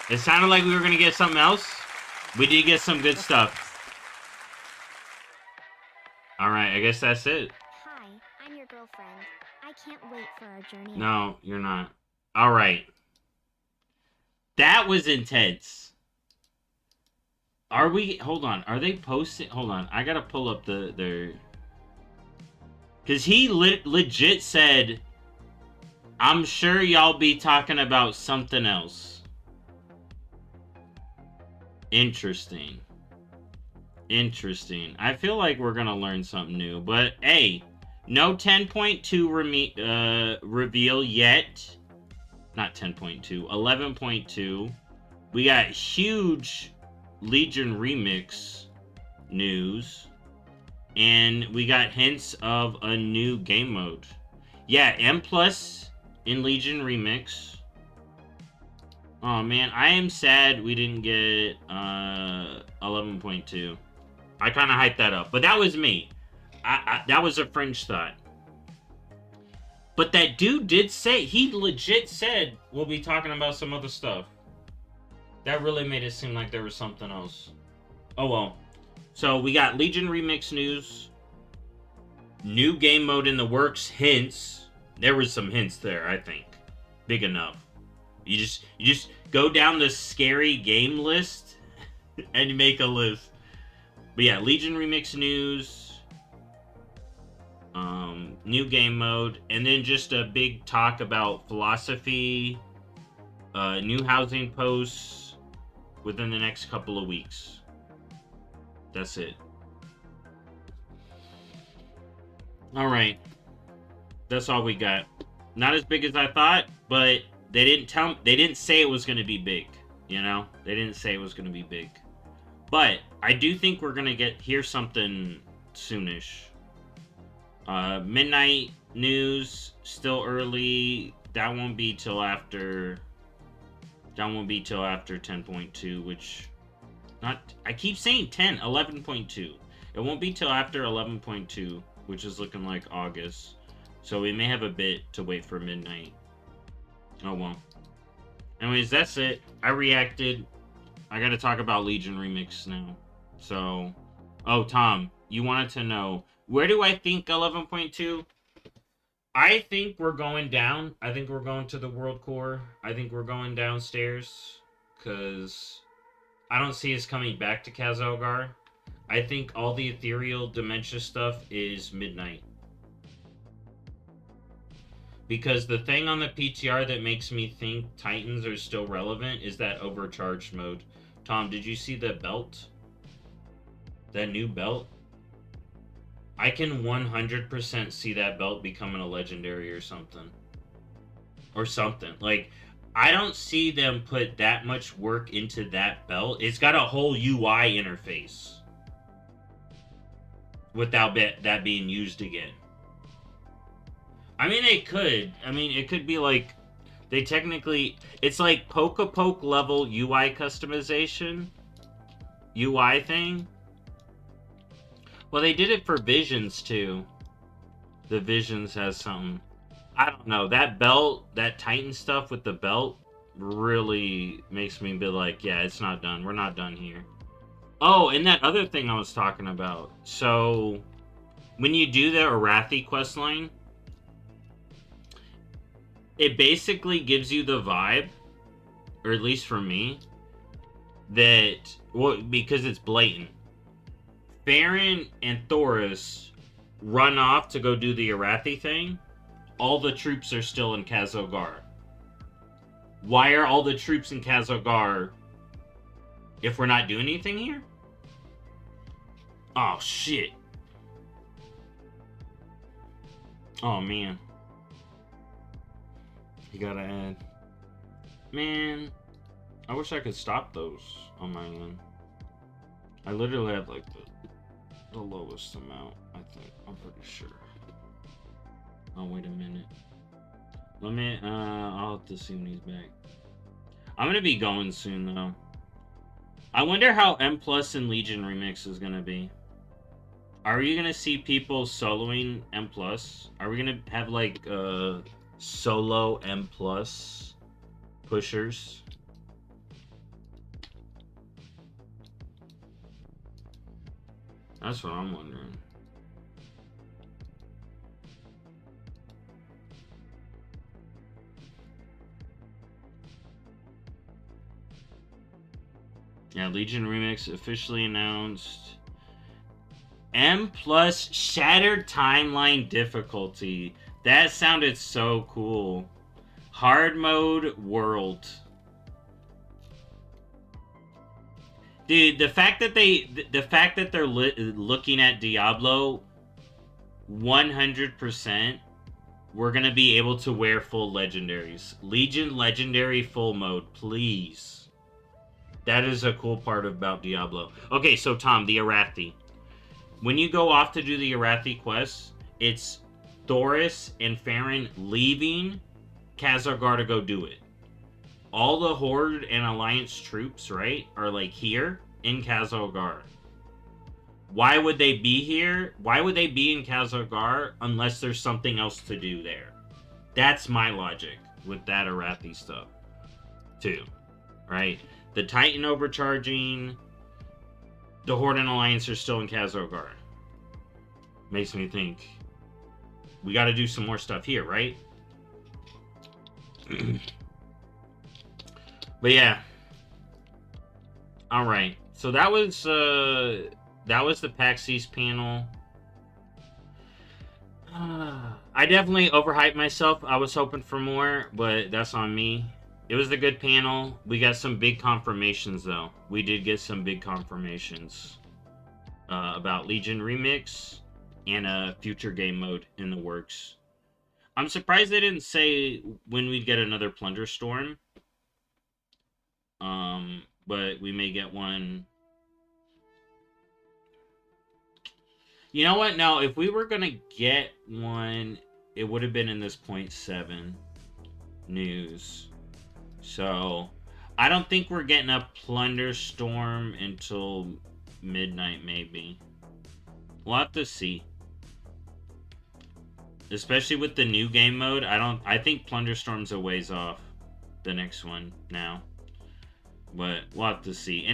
S1: It sounded like we were going to get something else. We did get some good stuff. Alright, I guess that's it.
S7: Hi, I'm your girlfriend. I can't wait for our journey.
S1: No, you're not. Alright. That was intense. Are we... Hold on. Are they posting... Hold on. I gotta pull up their... Because he legit said... I'm sure y'all be talking about something else. Interesting. Interesting. I feel like we're gonna learn something new. But, hey... No 10.2 reveal yet. Not 10.2. 11.2. We got huge Legion Remix news. And we got hints of a new game mode. Yeah, M+ in Legion Remix. Oh man, I am sad we didn't get 11.2. I kind of hyped that up. But that was me. That was a fringe thought. But that dude did say, he legit said, we'll be talking about some other stuff. That really made it seem like there was something else. Oh well. So we got Legion Remix news. New game mode in the works, hints. There was some hints there, I think. Big enough. You just go down the scary game list and you make a list. But yeah, Legion Remix news. New game mode, and then just a big talk about philosophy, new housing posts within the next couple of weeks. That's it. All right, that's all we got. Not as big as I thought, but they didn't say it was going to be big. You know, they didn't say it was going to be big, but I do think we're going to hear something soonish. Midnight news, still early. That won't be till after 10.2, which I keep saying 11.2. It won't be till after 11.2, which is looking like August. So we may have a bit to wait for midnight. Oh well. Anyways, that's it. I reacted. I gotta talk about Legion Remix now. So, oh Tom, you wanted to know, where do I think 11.2? I think we're going down. I think we're going to the World Core. I think we're going downstairs. Because I don't see us coming back to Khazalgar. I think all the ethereal dementia stuff is midnight. Because the thing on the PTR that makes me think Titans are still relevant is that overcharged mode. Tom, did you see the belt? That new belt? I can 100% see that belt becoming a legendary or something. Or something. Like, I don't see them put that much work into that belt. It's got a whole UI interface. Without that being used again. I mean, they could. I mean, it could be like, they technically, it's like poke-a-poke level UI customization. UI thing. Well, they did it for Visions, too. The Visions has something. I don't know. That belt, that Titan stuff with the belt, really makes me be like, yeah, it's not done. We're not done here. Oh, and that other thing I was talking about. So, when you do the Arathi questline, it basically gives you the vibe, or at least for me, that, well, because it's blatant. Farron and Thoris run off to go do the Arathi thing. All the troops are still in Khazalgar. Why are all the troops in Khazalgar if we're not doing anything here? Oh, shit. Oh, man. You gotta add. Man, I wish I could stop those on my end. I literally have like the lowest amount, I think. I'm pretty sure. Oh, wait a minute. Let me, I'll have to see when he's back. I'm gonna be going soon, though. I wonder how M Plus and Legion Remix is gonna be. Are you gonna see people soloing M Plus? Are we gonna have, like, solo M Plus pushers? That's what I'm wondering. Yeah, Legion Remix officially announced. M plus Shattered Timeline difficulty. That sounded so cool. Hard mode world. Dude, the fact that they're looking at Diablo 100%, we're going to be able to wear full legendaries. Legion legendary full mode, please. That is a cool part about Diablo. Okay, so Tom, the Arathi. When you go off to do the Arathi quest, it's Thoris and Farron leaving Khazalgar to go do it. All the Horde and Alliance troops, right, are like here in Khazalgar. Why would they be here? Why would they be in Khazalgar unless there's something else to do there? That's my logic with that Arathi stuff, too. Right? The Titan overcharging, the Horde and Alliance are still in Khazar. Makes me think we got to do some more stuff here, right? But yeah. All right. So that was the PAX East panel. I definitely overhyped myself. I was hoping for more, but that's on me. It was a good panel. We got some big confirmations, though. We did get some big confirmations about Legion Remix and a future game mode in the works. I'm surprised they didn't say when we'd get another Plunder Storm. But we may get one. You know what? No, if we were going to get one, it would have been in this 0.7 news. So, I don't think we're getting a Plunder Storm until midnight, maybe. We'll have to see. Especially with the new game mode, I think Plunder Storm's a ways off the next one now. But we'll have to see.